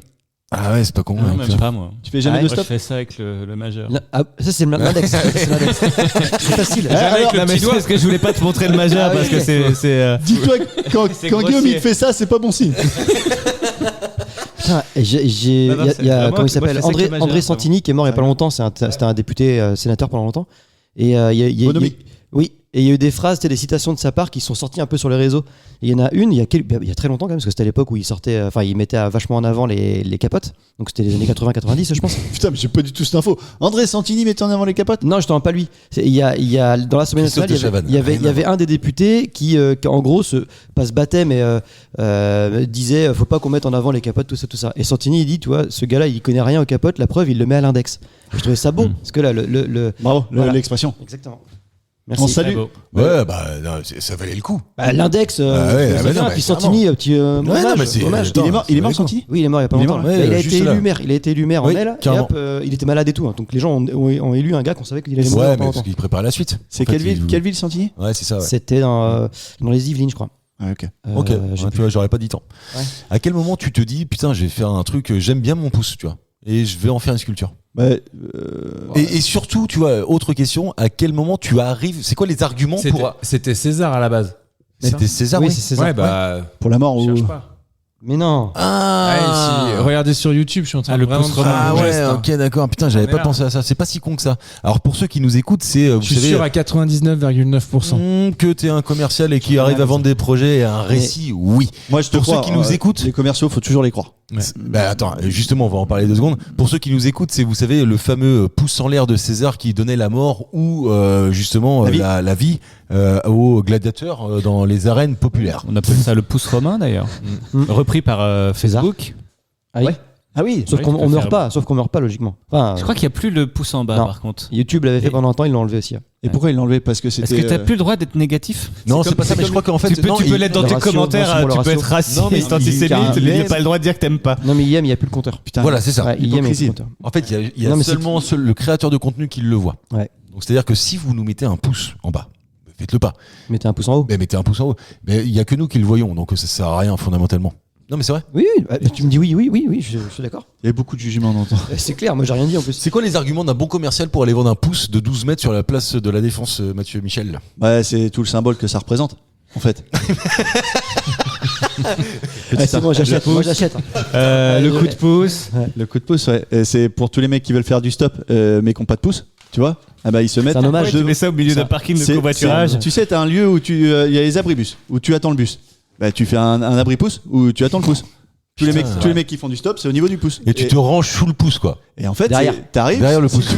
Ah ouais, c'est pas con. Non, ouais, même putain. pas moi. Tu fais jamais Ah de ouais, Moi, je stop. fais ça avec le majeur. Ça, c'est l'index. C'est l'index. C'est facile. Jamais avec le non, mais petit doigt parce que je voulais pas te montrer le majeur parce que c'est. Dis-toi que quand C'est Guillaume grossier. il te fait ça, c'est pas bon signe. Putain, et il Non, non, c'est y a vraiment- comment il moi, s'appelle, je fais ça avec le majeur, André ça Santini qui est mort il y a pas longtemps. C'était un député sénateur pendant longtemps. Et Bonhomie. oui. Et il y a eu des phrases, des citations de sa part qui sont sorties un peu sur les réseaux. Et il y en a une, il y a très longtemps quand même, parce que c'était à l'époque où il sortait, il mettait vachement en avant les capotes. Donc c'était les années 80-90, je pense. Putain, mais j'ai pas du tout cette info. André Santini mettait en avant les capotes. Non, je t'en pas lui. Il y a dans l'Assemblée Christophe nationale, de il y Chavannes. avait un des députés qui en gros pas se battait, mais disait faut pas qu'on mette en avant les capotes, tout ça. Et Santini il dit, tu vois, ce gars-là il connaît rien aux capotes, la preuve il le met à l'index. Et je trouvais ça bon, parce que là Bravo, Voilà. l'expression. Exactement. On Merci. salue. Ouais, bah, non, ça valait le coup. Bah, l'index, ouais, c'est bah bien. non, Puis mais Santini, petit hommage, non, mais c'est- hommage. attends, Il est mort, c'est Santini. Oui, il est mort il y a pas Il est longtemps. mort, là. ouais, il a été juste là. élu maire. Il a été élu maire Oui, en aile. Et carrément. hop, il était malade et tout. Donc les gens ont élu un gars qu'on savait qu'il allait mourir Ouais, dans mais pas parce longtemps. qu'il prépare la suite. C'est En fait, quelle ville Santini? Ouais, c'est ça, ouais. C'était dans les Yvelines, je crois. Ah, ok. Ok, J'ai ouais, plus- tu vois, j'aurais pas dit tant. Ouais. À quel moment tu te dis, putain, je vais faire un truc, j'aime bien mon pouce, tu vois, et je vais en faire une sculpture. Bah, Et surtout, tu vois, autre question, à quel moment tu arrives, c'est quoi les arguments pour... C'était César à la base. C'était César, Oui, oui. c'est César. Ouais, bah. pour la mort ou. Cherche pas. Mais non. Ah, Ouais, regardez sur YouTube, je suis en train le de vraiment pouce de faire Ah mon ouais, geste, hein. ok, d'accord. Putain, j'avais On est pas là. pensé à ça. C'est pas si con que ça. Alors pour ceux qui nous écoutent, c'est, vous Je suis savez, sûr à 99,9%. que t'es un commercial et qui arrive à vendre des projets et un récit, oui. Moi, je te Pour crois, ceux qui nous écoutent- les commerciaux, faut toujours les croire. Bah attends, justement, on va en parler 2 secondes. Pour ceux qui nous écoutent, c'est, vous savez, le fameux pouce en l'air de César qui donnait la mort ou justement la vie aux gladiateurs dans les arènes populaires. On appelle ça le pouce romain d'ailleurs. Repris par Facebook. Ah oui. Ah oui. Sauf Oui, qu'on tu peux meurt faire- pas. Sauf qu'on meurt pas logiquement. Enfin, Je crois qu'il n'y a plus le pouce en bas Non. par contre. YouTube l'avait fait pendant un temps, ils l'ont enlevé aussi. Et pourquoi ils l'ont enlevé? Parce que c'était. Est-ce que t'as plus le droit d'être négatif? Non, c'est comme- pas ça, mais je crois qu'en fait, Tu peux, non, tu peux il- l'être dans le tes ratio, commentaires, moi, c'est pour tu le peux ratio. être raciste, Non, mais antisémite, il- il n'y a pas le droit de dire que t'aimes pas. Non mais IM, il y a plus le compteur. Putain. Voilà, c'est ça. Ouais, IM, il y a plus hypocrisie. le compteur. En fait, il y a Non, mais c'est- seulement le créateur de contenu qui le voit. Ouais. Donc c'est-à-dire que si vous nous mettez un pouce en bas, faites-le pas. Mettez un pouce en haut. Mais mettez un pouce en haut. Mais il y a que nous qui le voyons, donc ça sert à rien fondamentalement. Non mais c'est vrai. Oui, tu me dis oui, je suis d'accord. Il y a beaucoup de jugements dans le temps. C'est clair, moi j'ai rien dit en plus. C'est quoi les arguments d'un bon commercial pour aller vendre un pouce de 12 mètres sur la place de la Défense, Mathieu Michel? Ouais, c'est tout le symbole que ça représente, en fait. C'est bon, j'achète. Moi j'achète. Le coup de pouce. Le coup de pouce, ouais. Et c'est pour tous les mecs qui veulent faire du stop, mais qui n'ont pas de pouce, tu vois. Ah bah ils se mettent. C'est un hommage. Tu mets ça au milieu d'un parking de C'est- covoiturage. Tu sais, t'as un lieu où il y a les abribus, où tu attends le bus. Bah tu fais un abri-pouce où tu attends le pouce. Tous les mecs qui font du stop, c'est au niveau du pouce. Et tu te ranges sous le pouce, quoi. Et en fait, Derrière. t'arrives. Derrière le pouce.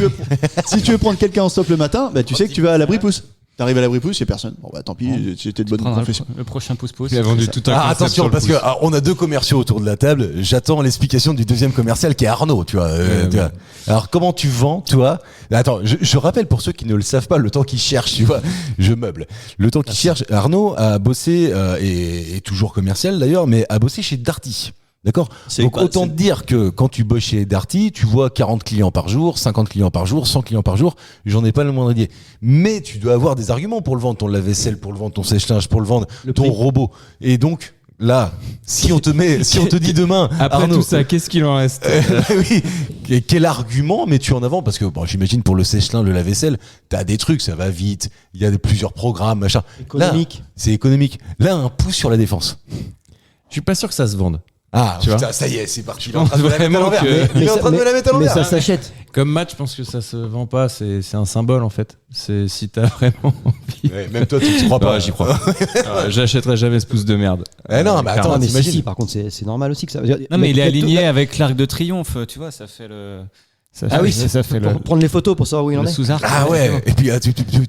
Si tu veux prendre quelqu'un en stop le matin, bah tu sais que tu vas à l'abri-pouce. T'arrives à l'abri-pouce, il y a personne. Bon bah tant pis, c'était de bonne Prendra confession. le prochain pouce-pouce. Il a vendu tout un Ah, concept attention, sur le parce pouce. que on a 2 commerciaux autour de la table. J'attends l'explication du deuxième commercial qui est Arnaud, tu vois. Tu vois. Alors, comment tu vends, toi? Attends, je rappelle pour ceux qui ne le savent pas, le temps qu'ils cherchent, tu vois, je meuble. Le temps qu'ils cherchent, Arnaud a bossé, et est toujours commercial d'ailleurs, mais a bossé chez Darty. D'accord? C'est Donc quoi, autant c'est- te dire que quand tu bosses chez Darty, tu vois 40 clients par jour, 50 clients par jour, 100 clients par jour, j'en ai pas le moindre idée. Mais tu dois avoir des arguments pour le vendre, ton lave-vaisselle pour le vendre, ton sèche-linge pour le vendre, ton prix. robot. Et donc, là, si on te dit demain, Après Arnaud, tout ça, qu'est-ce qu'il en reste? oui, quel argument mets-tu en avant? Parce que bon, j'imagine pour le sèche-linge, le lave-vaisselle, t'as des trucs, ça va vite, il y a plusieurs programmes, machin. Économique. Là, c'est économique. Là, un pouce sur la Défense. Je suis pas sûr que ça se vende. Ah, Tu putain, vois ça y est, c'est parti. Il est pense en train de me la mettre à vraiment l'envers. que- Il est en train de me la mettre à Mais l'envers. ça s'achète. Comme match, je pense que ça se vend pas. C'est un symbole en fait. C'est si t'as vraiment envie. Ouais, même toi, tu ne crois pas. Ouais, j'y crois. J'achèterai jamais ce pouce de merde. Eh non, mais attends, Ah, mais t'imagines. si, par contre, c'est normal aussi que ça. Non, mais il est aligné avec l'Arc de Triomphe, tu vois, ça fait le. Ah oui, ça fait le, pour prendre les photos pour savoir où il en le est. sous-arc. Ah ouais, et puis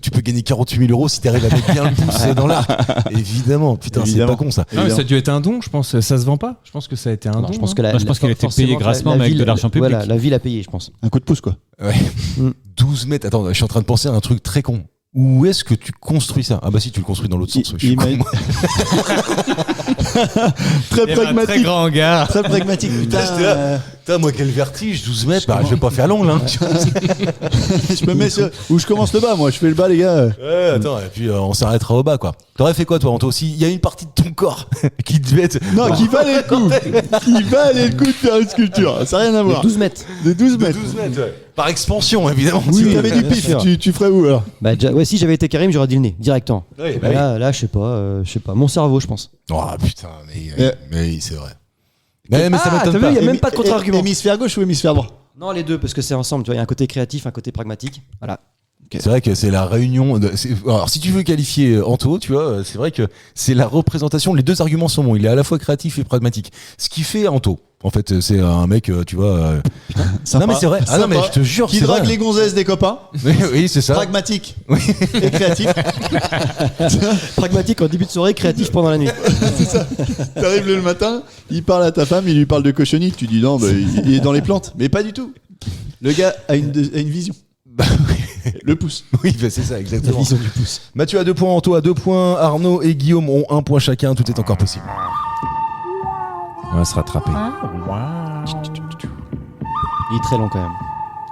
tu peux gagner 48 000 € si t'arrives à mettre bien le pouce dans l'arc. Évidemment, putain, c'est Évidemment. pas con ça. Non, mais ça a dû être un don, je pense. Ça se vend pas. Je pense que ça a été un don. Je pense hein. que Non, je pense qu'il a été forcément, payé grassement, la mais avec ville- de l'argent public. Voilà, la ville a payé, je pense. Un coup de pouce, quoi. Ouais. Mm. 12 mètres. Attends, je suis en train de penser à un truc très con. Où est-ce que tu construis ça? Ah bah si, tu le construis dans l'autre sens. Je suis con, moi. Très Il y avait un très pragmatique. grand hangar. Très pragmatique. Putain, Putain, moi, quel vertige, 12 mètres, bah, je vais pas faire long, là. Je me mets où je commence le bas, moi. Je fais le bas, les gars. Ouais, attends, et puis on s'arrêtera au bas, quoi. T'aurais fait quoi, toi, Anto? Aussi, il y a une partie de ton corps qui devait être. Non, qui valait le coup. Qui valait le coup de faire une sculpture. Ça n'a rien à voir. 12 mètres. De 12 mètres. 12 mètres, ouais. Par expansion, évidemment. Si t'avais du bien pif, sûr. tu ferais où alors? Bah, ouais, si j'avais été Karim, j'aurais dit le nez, directement. Oui, Bah, là, je sais pas. Mon cerveau, je pense. Oh putain, mais c'est vrai. Mais ça m'étonne t'as vu, pas. il y a même pas de contre-argument. Hémisphère gauche ou hémisphère droit? Non, les deux, parce que c'est ensemble. Tu vois, il y a un côté créatif, un côté pragmatique. Voilà. C'est vrai que c'est la réunion. Alors, si tu veux qualifier Anto, tu vois, c'est vrai que c'est la représentation. Les deux arguments sont bons. Il est à la fois créatif et pragmatique. Ce qui fait Anto. En fait, c'est un mec, tu vois. Sympa. Non, mais c'est vrai. Ah non, mais je te jure, Qui c'est drague vrai. les gonzesses des copains. Oui, c'est ça. Pragmatique. Et créatif. Pragmatique en début de soirée, créatif pendant la nuit. T'arrives le matin, il parle à ta femme, il lui parle de cochonnique. Tu dis non, bah, il est dans les plantes. Mais pas du tout. Le gars a une vision. Bah, oui. Le pouce. Oui, bah, c'est ça, La exactement. vision du pouce. Mathieu a 2 points, Anto a 2 poinns, Arnaud et Guillaume ont 1 point chacun. Tout est encore possible. On va se rattraper. Il est très long quand même.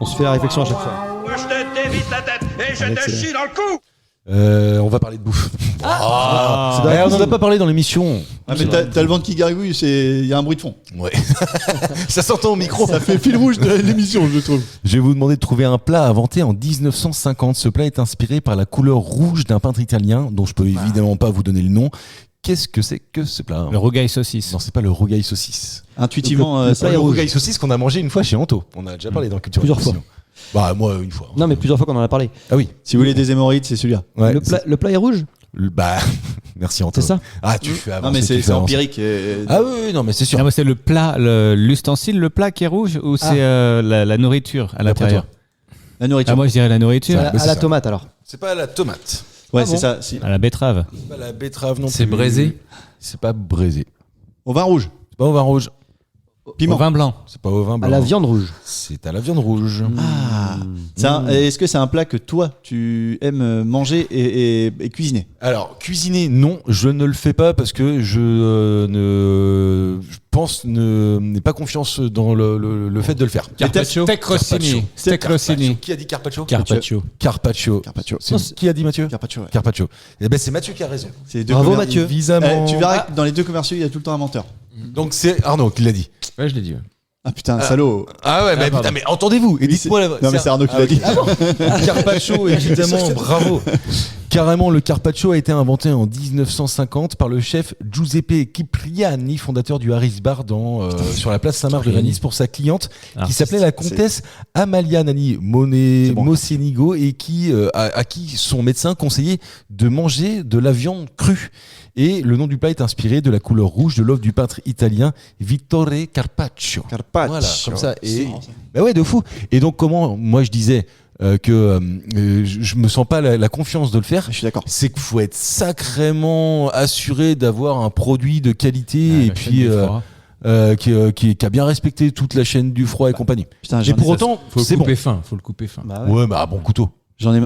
On se fait la réflexion à chaque fois. Je te dévisse la tête et je te chie dans le cou. On va parler de bouffe. On n'en a pas parlé dans l'émission. Ah, mais t'as le ventre qui gargouille, il y a un bruit de fond. Ouais. Ça s'entend au micro. Ça fait fil rouge de l'émission, je trouve. Je vais vous demander de trouver un plat inventé en 1950. Ce plat est inspiré par la couleur rouge d'un peintre italien, dont je peux évidemment pas vous donner le nom. Qu'est-ce que c'est que ce plat? Le rogaille saucisse. Non, c'est pas le rogaille saucisse. Intuitivement, C'est le rogaille saucisse qu'on a mangé une fois chez Anto. On a déjà parlé dans Culture Plusieurs Émission. Bah, moi, une fois. Non, mais plusieurs fois qu'on en a parlé. Ah oui. si vous voulez des hémorroïdes, c'est celui-là. Ouais, Le plat est rouge. Bah, merci Anto. C'est ça. Ah, tu fais avancer. Non, mais tu c'est fais avancer. empirique. Ah oui, non, mais c'est sûr. Ah, moi, c'est le plat, l'ustensile, le plat qui est rouge ou c'est la nourriture à D'après l'intérieur? La nourriture. Ah, moi, je dirais la nourriture. Ça- À c'est la ça. tomate alors. C'est pas la tomate. Ouais, Ah c'est bon ça. Si. À la betterave. C'est pas la betterave non plus. C'est braisé. C'est pas braisé. Au vin rouge. C'est pas au vin rouge. Piment. Au vin blanc. C'est pas au vin blanc. À la viande rouge. C'est à la viande rouge. Ah. Est-ce que c'est un plat que toi, tu aimes manger et cuisiner? Alors, cuisiner, non, je ne le fais pas parce que n'ai pas confiance dans le fait de le faire. Carpaccio. Steak rossini. Steak rossini. Qui a dit carpaccio? Carpaccio. Carpaccio. Carpaccio. Qui a dit Mathieu? Carpaccio, ouais. Carpaccio. Eh ben, c'est Mathieu qui a raison. C'est les deux Bravo, commer- Mathieu. Évidemment. Tu verras que dans les deux commerciaux, il y a tout le temps un menteur. Donc, c'est Arnaud qui l'a dit. Ouais, je l'ai dit. Ouais. Ah putain, salaud. Ah ouais, mais putain, mais entendez-vous. Et Oui, dites-moi la Non, mais c'est Arnaud qui l'a dit. Carpaccio, évidemment, bravo. Carrément, le carpaccio a été inventé en 1950 par le chef Giuseppe Cipriani, fondateur du Harris Bar sur la place Saint-Marc de Venise, pour sa cliente qui s'appelait la comtesse Amalia Nani Mocenigo et à qui son médecin conseillait de manger de la viande crue. Et le nom du plat est inspiré de la couleur rouge de l'œuvre du peintre italien Vittore Carpaccio. Carpaccio. Voilà, comme ça. C'est Et marrant, ça. bah ouais, de fou. Et donc comment, moi je disais je me sens pas la confiance de le faire. Je suis d'accord. C'est qu'il faut être sacrément assuré d'avoir un produit de qualité Ah, et la chaîne puis du froid. qui a bien respecté toute la chaîne du froid et compagnie. Putain, Et pour autant, Faut c'est le bon. couper fin. Faut le couper fin. Bah ouais. Ouais, bah bon couteau. J'en ai.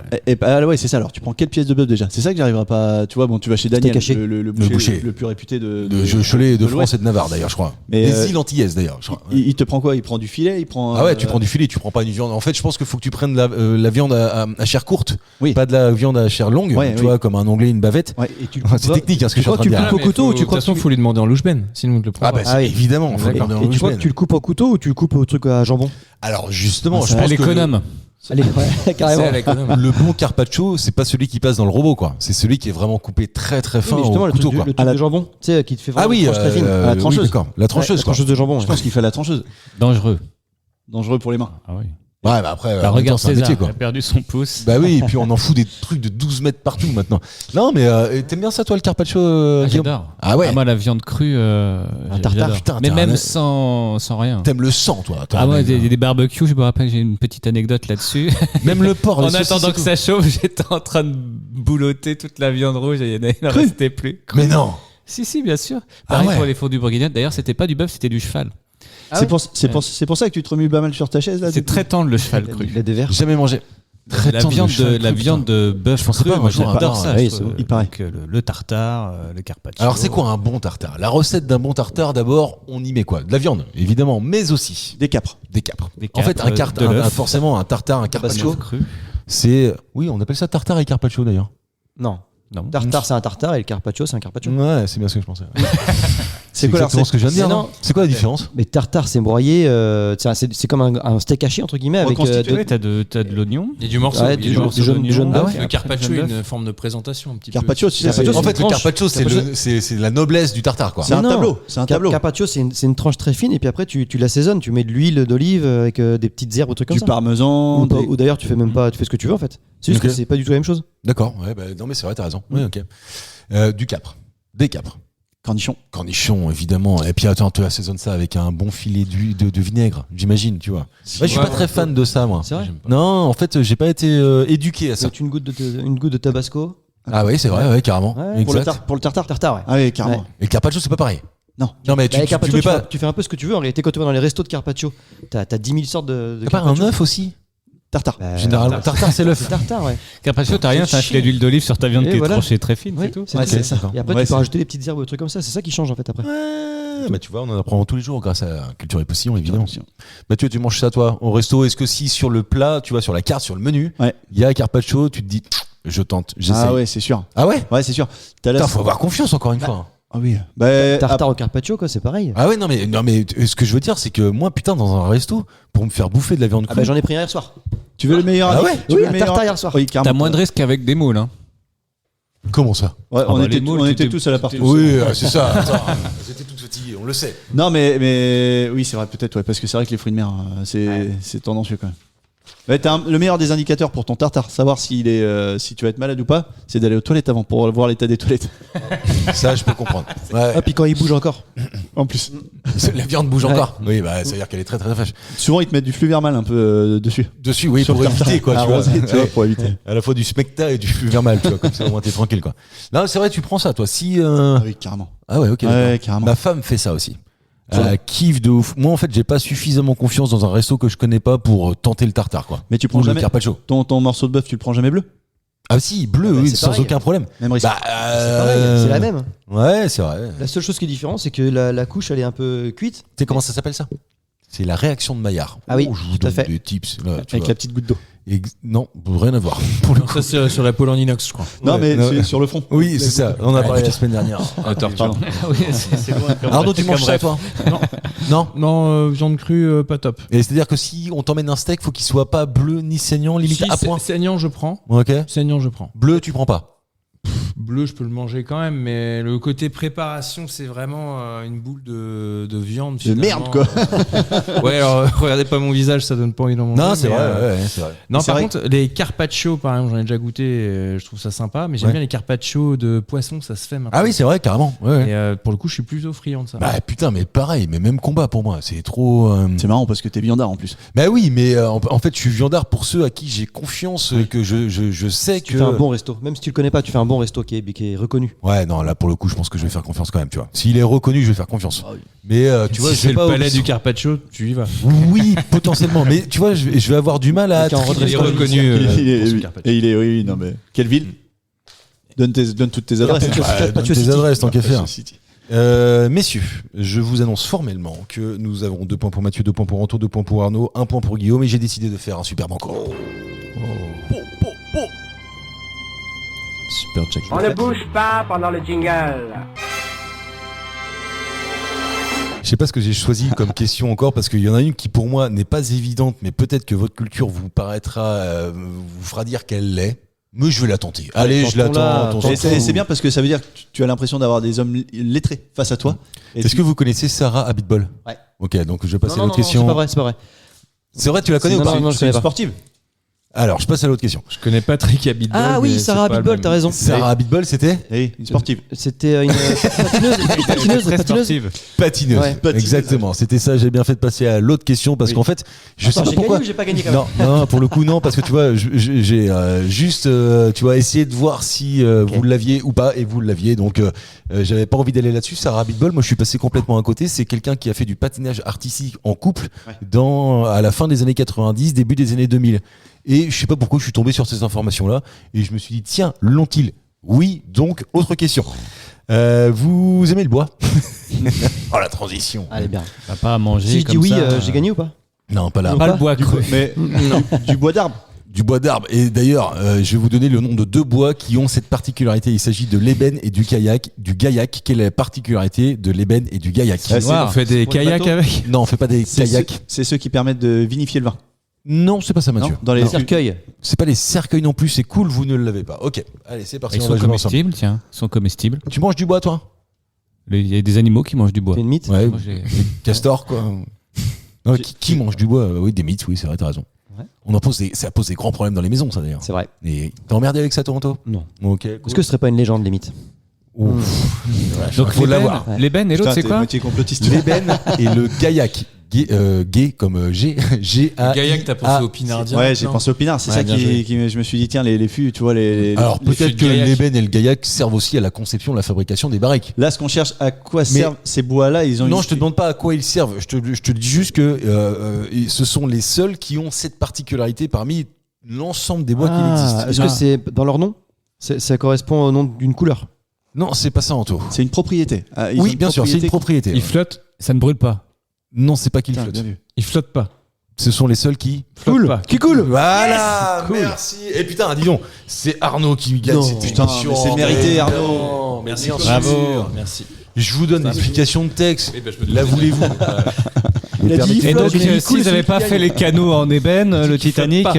Ouais, c'est ça. Alors, tu prends quelle pièce de bœuf déjà? C'est ça que j'arriverai pas. Tu vois, bon, tu vas chez Daniel, haché. le boucher. le plus réputé de Cholet, de France l'Ouest. et de Navarre d'ailleurs, je crois. Mais, Des îles Antillaises d'ailleurs, je crois. Il te prend quoi? Il prend du filet, il prend. Ah ouais, tu prends du filet, tu prends pas une viande. En fait, je pense qu'il faut que tu prennes la viande à chair courte, Oui. pas de la viande à chair longue, Ouais, tu oui. vois, comme un onglet, une bavette. Ouais, et tu. C'est technique, hein, ce que je suis en train tu de dire. coupes au couteau ou tu De toute crois façon, que faut lui demander en louche ben. Sinon, il te le prend. Ah bah pas. c'est oui. évidemment. faut D'accord. demander un Et tu crois que rouge tu le coupes au couteau ou tu le coupes au truc à jambon? Alors justement, Ah, je ça pense À que l'économe. Allez, ouais, carrément. C'est à l'économe. le bon carpaccio, c'est pas celui qui passe dans le robot, quoi. C'est celui qui est vraiment coupé très très fin Oui, mais justement, au le couteau, truc, quoi. le truc de jambon, tu sais, qui te fait Ah vraiment oui, une tranche très fine. la trancheuse. oui, d'accord. La trancheuse, Ouais, la quoi. trancheuse de jambon. Je pense qu'il fait la trancheuse. Dangereux. Dangereux pour les mains. Ah oui. Ouais, bah après, Bah, en même temps, regarde c'est un César, métier, quoi. il a perdu son pouce. Bah oui, et puis on en fout des trucs de 12 mètres partout maintenant. Non, mais t'aimes bien ça, toi, le carpaccio, Guillaume? J'adore. Ah ouais. Moi, la viande crue, tartare, j'adore. putain, Mais t'as même un- sans rien. T'aimes le sang, toi. Ah ouais, des barbecues, je me rappelle, j'ai une petite anecdote là-dessus. Même le porc. En les saucisses attendant et que tout. ça chauffe, j'étais en train de boulotter toute la viande rouge et il n'en restait plus. Mais non. Si, bien sûr. Ah Pareil ouais. pour les fondus bourguignons. D'ailleurs, c'était pas du bœuf, c'était du cheval. C'est pour ça que tu te remues pas mal sur ta chaise là. C'est très tendre le cheval cru. Il a des verres. Jamais mangé. Très La tendre, viande le chat, la putain. viande de bœuf Je pensais cru, pas un moi jour j'adore un ça. oui, je trouve. il paraît. Donc, le tartare, le carpaccio. Alors c'est quoi un bon tartare? La recette d'un bon tartare, d'abord, on y met quoi? De la viande, évidemment, mais aussi Des capres. des capres. Des En fait, capres, de l'œuf. forcément, un tartare, un carpaccio, Bœuf cru. c'est... Oui, on appelle ça tartare et carpaccio d'ailleurs. Non. Non. Tartare, c'est un tartare et le carpaccio, c'est un carpaccio. Ouais, c'est bien ce que je pensais. C'est quoi exactement ce que je viens de dire, c'est- non? C'est quoi la différence? Mais tartare, c'est broyé. C'est comme un steak haché, entre guillemets, avec. Reconstitué. Ouais, t'as de l'oignon. Il y a du morceau. Ouais, il y a du du morceau jaune- d'oignon. du jaune d'œuf. Le Après, carpaccio jaune est d'œuf. une forme de présentation un petit peu. Carpaccio, Carpaccio, En fait, le tranche. carpaccio, c'est la noblesse du tartare, quoi. C'est un Non. tableau. C'est un tableau. Carpaccio, c'est une tranche très fine, et puis après, tu l'assaisonnes. Tu mets de l'huile d'olive avec des petites herbes, ou trucs comme Du ça. parmesan. Ou d'ailleurs, tu fais même pas, tu fais ce que tu veux en fait. C'est juste Ok. que c'est pas du tout la même chose. D'accord, ouais, bah, non mais c'est vrai, t'as raison. Ouais, ok. Du capre, des capres. Cornichon. Cornichons, évidemment. Et puis attends, tu assaisonnes ça avec un bon filet de vinaigre, j'imagine, tu vois. Moi, je suis Ouais, pas très fan de ça, moi. C'est vrai. Non, en fait, j'ai pas été éduqué à ça. Avec une goutte de Tabasco. Ah oui, c'est vrai, ouais, carrément. Ouais, Exact. pour le tartare, tartare, ouais. Ah oui, carrément. Ouais. Et le carpaccio, c'est pas pareil. Non. Non, mais Bah, les tu carpaccio, mets pas. tu fais un peu ce que tu veux. En réalité, quand tu vas dans les restos de carpaccio, t'as 10 000 sortes de T'as pas un carpaccio. œuf aussi? Tartare. Bah, Généralement, tartare, c'est l'œuf. c'est tartare, ouais. Carpaccio, t'as rien, t'as un filet d'huile d'olive sur ta viande Et qui est voilà. tranchée très fine, Oui, c'est tout. c'est Ouais, tout. c'est ça. Et après, Ouais, tu c'est- peux rajouter des petites herbes ou des trucs comme ça. C'est ça qui change en fait après. Ouais, bah tu vois, on en apprend tous les jours grâce à Culture et Postillon, évidemment. Mathieu, tu manges ça toi au resto? Est-ce que si sur le plat, tu vois, sur la carte, sur le menu, Ouais. il y a carpaccio, tu te dis, je tente, j'essaie. Ah ouais, c'est sûr. Ah ouais? Ouais, c'est sûr. T'as Putain, faut avoir confiance encore une fois. Ah oui. Bah, Tartare au carpaccio, quoi, c'est pareil. Ah ouais, non mais ce que je veux dire, c'est que moi, putain, dans un resto, pour me faire bouffer de la viande Ah crue. bah j'en ai pris un hier soir. tu veux le meilleur? Ah ouais? Tu Oui, veux un le meilleur? tartare hier soir. Oui, carrément. T'as moins de risques qu'avec des moules. Hein. Comment ça? Ouais, Ah on bah, était les moules, on était t'étais- tous à la partie. Oui, c'est ça. Attends, vous étiez tous fatigués, on le sait. Non, mais oui, c'est vrai, peut-être, ouais, parce que c'est vrai que les fruits de mer, c'est tendancieux quand même. Ouais, le meilleur des indicateurs pour ton tartare, savoir s'il est, si tu vas être malade ou pas, c'est d'aller aux toilettes avant pour voir l'état des toilettes. Ça, je peux comprendre. Ouais. Ah, puis quand il bouge encore. En plus, La viande bouge Ouais. encore. Oui, bah, ça veut dire qu'elle est très très fraîche. souvent ils te mettent du fluvermal un peu dessus. Dessus, oui, Sur pour le tartare. éviter, quoi, tu vois. Arrosé, tu vois, Ouais. pour éviter. À la fois du smecta et du vermal, tu vois, comme ça au moins t'es tranquille, quoi. Non, c'est vrai, tu prends ça, toi. Si. Ah oui, carrément. Ah ouais, ok. d'accord. Ouais, carrément. Ma femme fait ça aussi. Ça va. Kiffe de ouf. Moi, en fait, j'ai pas suffisamment confiance dans un resto que je connais pas pour tenter le tartare, quoi. Mais tu prends Ou le jamais carpaccio. ton morceau de bœuf, tu le prends jamais bleu? Ah si, bleu, Ah bah, oui, c'est sans pareil. aucun problème. Même risque. Bah, C'est pareil, c'est la même. Ouais, c'est vrai. La seule chose qui est différente, c'est que la couche, elle est un peu cuite. Tu sais comment ça s'appelle ça? C'est la réaction de Maillard. Ah oui, je vous tout à donne fait. des tips. Là, tu Avec vois. la petite goutte d'eau. Non, rien à voir. Pour le coup. Ça, c'est sur la pôle en inox, je crois. Non, mais non, c'est sur le fond. Oui, c'est ça. On a parlé la semaine dernière. Pardon. c'est loin. Arnaud, tu manges ça, toi? Non. Non. Non, viande crue, pas top. Et c'est-à-dire que si on t'emmène un steak, faut qu'il soit pas bleu ni saignant, limite Si, à point. saignant, je prends. Ok. Saignant, je prends. Bleu, tu prends pas. Bleu, je peux le manger quand même, mais le côté préparation, c'est vraiment une boule de viande. De merde, finalement. quoi. Ouais, alors regardez pas mon visage, ça donne pas envie d'en manger. Non, c'est mais, vrai. Ouais, c'est vrai. Non, C'est par vrai contre, les carpaccio, par exemple, j'en ai déjà goûté, je trouve ça sympa, mais j'aime Ouais. bien les carpaccio de poisson, ça se fait maintenant. Ah oui, c'est vrai, carrément. Ouais, ouais. Et pour le coup, je suis plutôt friand de ça. Bah putain, mais pareil, mais même combat pour moi. C'est trop. C'est marrant parce que t'es viandard en plus. Bah oui, mais en fait, je suis viandard pour ceux à qui j'ai confiance, que je sais Tu que. fais un bon resto. Même si tu le connais pas, tu fais un bon resto qui est reconnu. Ouais, non, là pour le coup, je pense que je vais faire confiance quand même, tu vois. S'il est reconnu, je vais faire confiance. Mais tu vois, si je c'est vais le pas palais du carpaccio, tu y vas. Oui, potentiellement. Mais tu vois, je vais avoir du mal à. Avec un trier- Il est redressement. reconnu. Il est- pour ce oui. carpaccio. Et il est, oui, non mais quelle ville? Donne toutes tes adresses. Donne tes City. adresses, tant qu'à faire. City. Messieurs, je vous annonce formellement que nous avons 2 points pour Mathieu, 2 points pour Anto, 2 points pour Arnaud, 1 point pour Guillaume, et j'ai décidé de faire un super banco. Super check. On ne bouge pas pendant le jingle. Je sais pas ce que j'ai choisi comme question encore, parce qu'il y en a une qui pour moi n'est pas évidente, mais peut-être que votre culture vous paraîtra, vous fera dire qu'elle l'est. Mais je vais la tenter. Allez, je tentons-la, l'attends. tentons-la. Et c'est bien parce que ça veut dire que tu as l'impression d'avoir des hommes lettrés face à toi. Et Est-ce que vous connaissez Sarah Abitbol? Ouais. Ok, donc je vais passer à Non, l'autre non, question. c'est pas vrai, c'est pas vrai. C'est vrai, tu la connais Non, ou pas? non, je c'est connais une pas. sportive? Alors, je passe à l'autre question. Je connais Patrick Abitbol. Ah oui, mais Sarah c'est pas le Abitbol, même. t'as raison. Sarah Abitbol, c'était Oui, une sportive. C'était une patineuse. Très sportive. patineuse. Ouais. Patineuse. Exactement. C'était ça. J'ai bien fait de passer à l'autre question parce Oui. qu'en fait, je sais Attends, pas j'ai pourquoi. gagné ou j'ai pas gagné quand même Non, pour le coup, non, parce que tu vois, j'ai juste, tu vois, essayé de voir si vous l'aviez ou pas, et vous l'aviez, donc j'avais pas envie d'aller là-dessus. Sarah Abitbol, moi, je suis passé complètement à côté. C'est quelqu'un qui a fait du patinage artistique en couple à la fin des années 90, début des années 2000. Et je sais pas pourquoi je suis tombé sur ces informations-là. Et je me suis dit, tiens, l'ont-ils ? Oui, donc, autre question. Vous aimez le bois ? Oh, la transition. Allez, bien. T'as pas à manger Si je dis comme oui, ça, j'ai gagné ou pas? Non, pas là. Pas le bois cru. Mais du bois d'arbre. Du bois d'arbre. Et d'ailleurs, je vais vous donner le nom de 2 bois qui ont cette particularité. Il s'agit de l'ébène et du gaillac. Quelle est la particularité de l'ébène et du gaillac ? On fait des Pour le kayaks bateau. avec. Non, on fait pas des kayaks. C'est ceux qui permettent de vinifier le vin. Non, c'est pas ça, Mathieu. Non, dans les Cercueil. C'est pas les cercueils non plus, c'est cool, vous ne l'avez pas. Ok, allez, c'est parti. Ils on sont va jouer ensemble. comestibles, tiens. Ils sont comestibles. Tu manges du bois, toi ? Il y a des animaux qui mangent du bois. C'est une mythe. Ouais, Moi, j'ai- des castors, quoi. Non, qui mange du bois ? Oui, des mythes, oui, c'est vrai, t'as raison. Ouais. Ça pose des grands problèmes dans les maisons, ça d'ailleurs. C'est vrai. Et t'es emmerdé avec ça, Toronto ? Non. Ok. Est-ce que ce serait pas une légende, les mythes? Donc faut l'avoir. L'ébène et l'autre, c'est t'es quoi? moitié complotiste. L'ébène et le gaillac. Gay comme G. G-A. Gaillac, t'as pensé au pinardien. Ouais, j'ai pensé au pinard. C'est Ouais, ça bien je me suis dit, tiens, les fûts, tu vois, Alors les peut-être fûts de que gaillac. l'ébène et le gaillac servent aussi à la conception, la fabrication des barriques. Là, ce qu'on cherche, à quoi Mais- servent ces bois-là? Ils ont Non, une- je te demande pas à quoi ils servent. Je te dis juste que ce sont les seuls qui ont cette particularité parmi l'ensemble des bois qui existent. Est-ce que c'est dans leur nom? Ça correspond au nom d'une couleur? Non, c'est pas ça, Anto. C'est une propriété. Ah, ils ont Oui, bien sûr, c'est une propriété. Il flotte. Ça ne brûle pas. Non, c'est pas qu'ils Putain, flottent. bien vu. Il flotte pas. Ce sont les seuls qui. Flotte pas. Qui coule. Voilà, Cool. merci. Et putain, dis donc, c'est Arnaud qui gagne Non. cette Putain, émission. mais c'est mérité, Mais Arnaud. non, mais bien Bravo. sûr. Merci. Je vous donne l'explication de texte. Oui, bah, je me La demande. voulez-vous Il a dit Et donc, flotte, mais s'ils n'avaient pas fait les canaux en ébène, le Titanic, pas.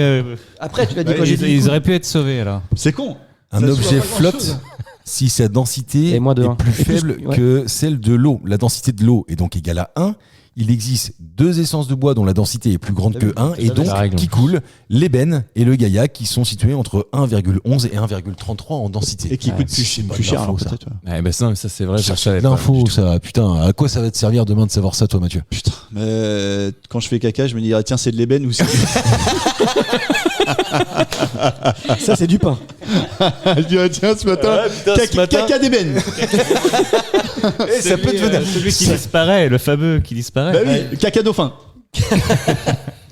Après, tu l'as dit quoi? J'ai dit ils cool. auraient pu être sauvés alors. C'est con. Un Ça objet soulève pas flotte grand-chose. si sa densité Et moins de est un. plus Et plus- faible ouais. que celle de l'eau. La densité de l'eau est donc égale à 1. Il existe 2 essences de bois dont la densité est plus grande que 1 et donc la règle. qui coule l'ébène et le gaillac qui sont situés entre 1,11 et 1,33 en densité. Et qui coûte c'est pas plus de cher, l'info, alors, ça. peut-être. Ouais. Ouais, bah ça, c'est vrai. Ça, Je savais c'est pas. l'info, ça. Putain, à quoi ça va te servir demain de savoir ça, toi, Mathieu? Putain. Quand je fais caca, je me dis, ah, tiens, c'est de l'ébène ou c'est. Ça, c'est du pain. Je dis, ah, tiens, ce matin, caca d'ébène. Ça peut devenir. Celui qui disparaît, le fameux qui disparaît. Bah oui, caca dauphin.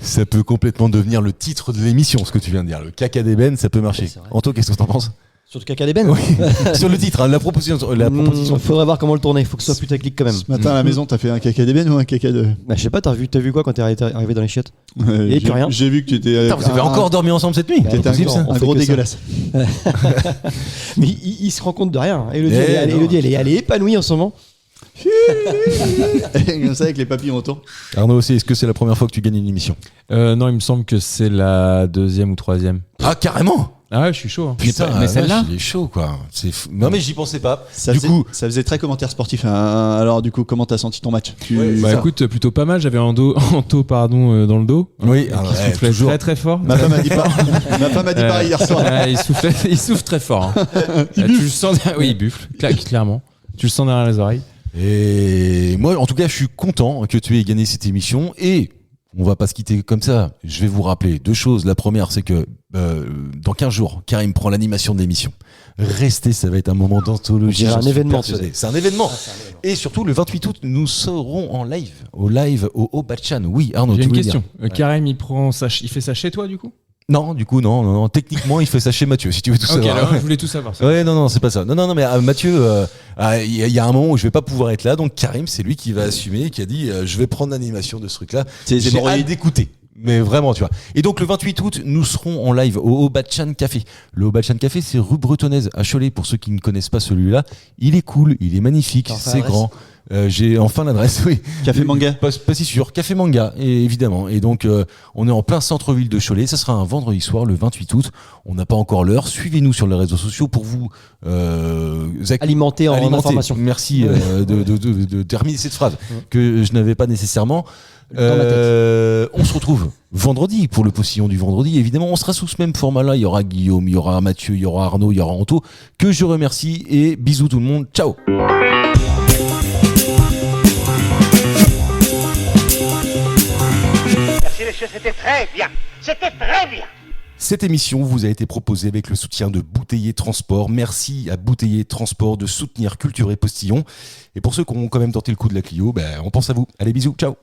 Ça peut complètement devenir le titre de l'émission, ce que tu viens de dire. Le caca d'ébène, ça peut marcher. c'est vrai. Anto, qu'est-ce que t'en penses? Surtout caca d'ébène. Sur le titre, hein, la proposition. Faudrait voir comment le tourner. Faut que ce soit putaclic quand même. Ce matin à la maison, t'as fait un caca d'ébène ou un caca de. Bah, je sais pas, t'as vu quoi quand t'es arrivé dans les chiottes? Et plus rien. J'ai vu que tu étais. Putain, vous avez encore dormi ensemble cette nuit? T'étais Possible, ça un On fait gros que ça. dégueulasse. Mais il se rend compte de rien. Elodie, Eh, Elodie, elle est épanouie en ce moment. Comme ça, avec les papillons autour. Arnaud aussi, est-ce que c'est la première fois que tu gagnes une émission? Non, il me semble que c'est la 2e ou 3e. Ah, carrément! Ah ouais, je suis chaud. Hein. Putain, mais celle-là vache, il est chaud, quoi. C'est fou. Non, mais j'y pensais pas. Ça Du faisait, coup- ça faisait très commentaire sportif. Hein. Alors, du coup, comment t'as senti ton match? Bah écoute, plutôt pas mal. J'avais Anto dans le dos. Oui, Qui ah ouais, soufflait toujours. très très fort. Ma femme a dit pareil hier soir. Il souffle très fort. Hein. Tu le sens. Oui, il buffle, clairement. Tu le sens derrière les oreilles. Et moi, en tout cas, je suis content que tu aies gagné cette émission et on va pas se quitter comme ça. Je vais vous rappeler 2 choses. La première, c'est que dans 15 jours, Karim prend l'animation de l'émission. Restez, ça va être un moment d'anthologie. On dirait j'en un suis événement, persuadé. C'est un événement. Et surtout, le 28 août, nous serons en live. Au Obachan. Oui, Arnaud, J'ai tu une voulais question. dire. Karim, il fait ça chez toi du coup? Non, du coup, non. Techniquement, il fait ça chez Mathieu, si tu veux tout Ok, savoir. alors je voulais tout savoir. Ça. Ouais, non, c'est pas ça. Non, mais Mathieu, il y a un moment où je vais pas pouvoir être là, donc Karim, c'est lui qui va assumer, qui a dit, je vais prendre l'animation de ce truc-là. C'est J'ai hâte d'écouter. Mais vraiment, tu vois. Et donc, le 28 août, nous serons en live au Obachan Café. Le Obachan Café, c'est rue Bretonnaise à Cholet, pour ceux qui ne connaissent pas celui-là. Il est cool, il est magnifique, T'as enfin c'est l'adresse grand. J'ai enfin l'adresse, oui. Café Manga. Pas si sûr. Café Manga, évidemment. Et donc, on est en plein centre-ville de Cholet. Ça sera un vendredi soir, le 28 août. On n'a pas encore l'heure. Suivez-nous sur les réseaux sociaux pour vous Alimenté en information. Merci de terminer cette phrase que je n'avais pas nécessairement. Dans ma tête. On se retrouve vendredi pour le postillon du vendredi. Évidemment, on sera sous ce même format-là. Il y aura Guillaume, il y aura Mathieu, il y aura Arnaud, il y aura Anto, que je remercie et bisous tout le monde. Ciao. Merci messieurs, c'était très bien. C'était très bien. Cette émission vous a été proposée avec le soutien de Bouteiller Transport. Merci à Bouteiller Transport de soutenir Culture et Postillon. Et pour ceux qui ont quand même tenté le coup de la Clio, on pense à vous. Allez, bisous, ciao.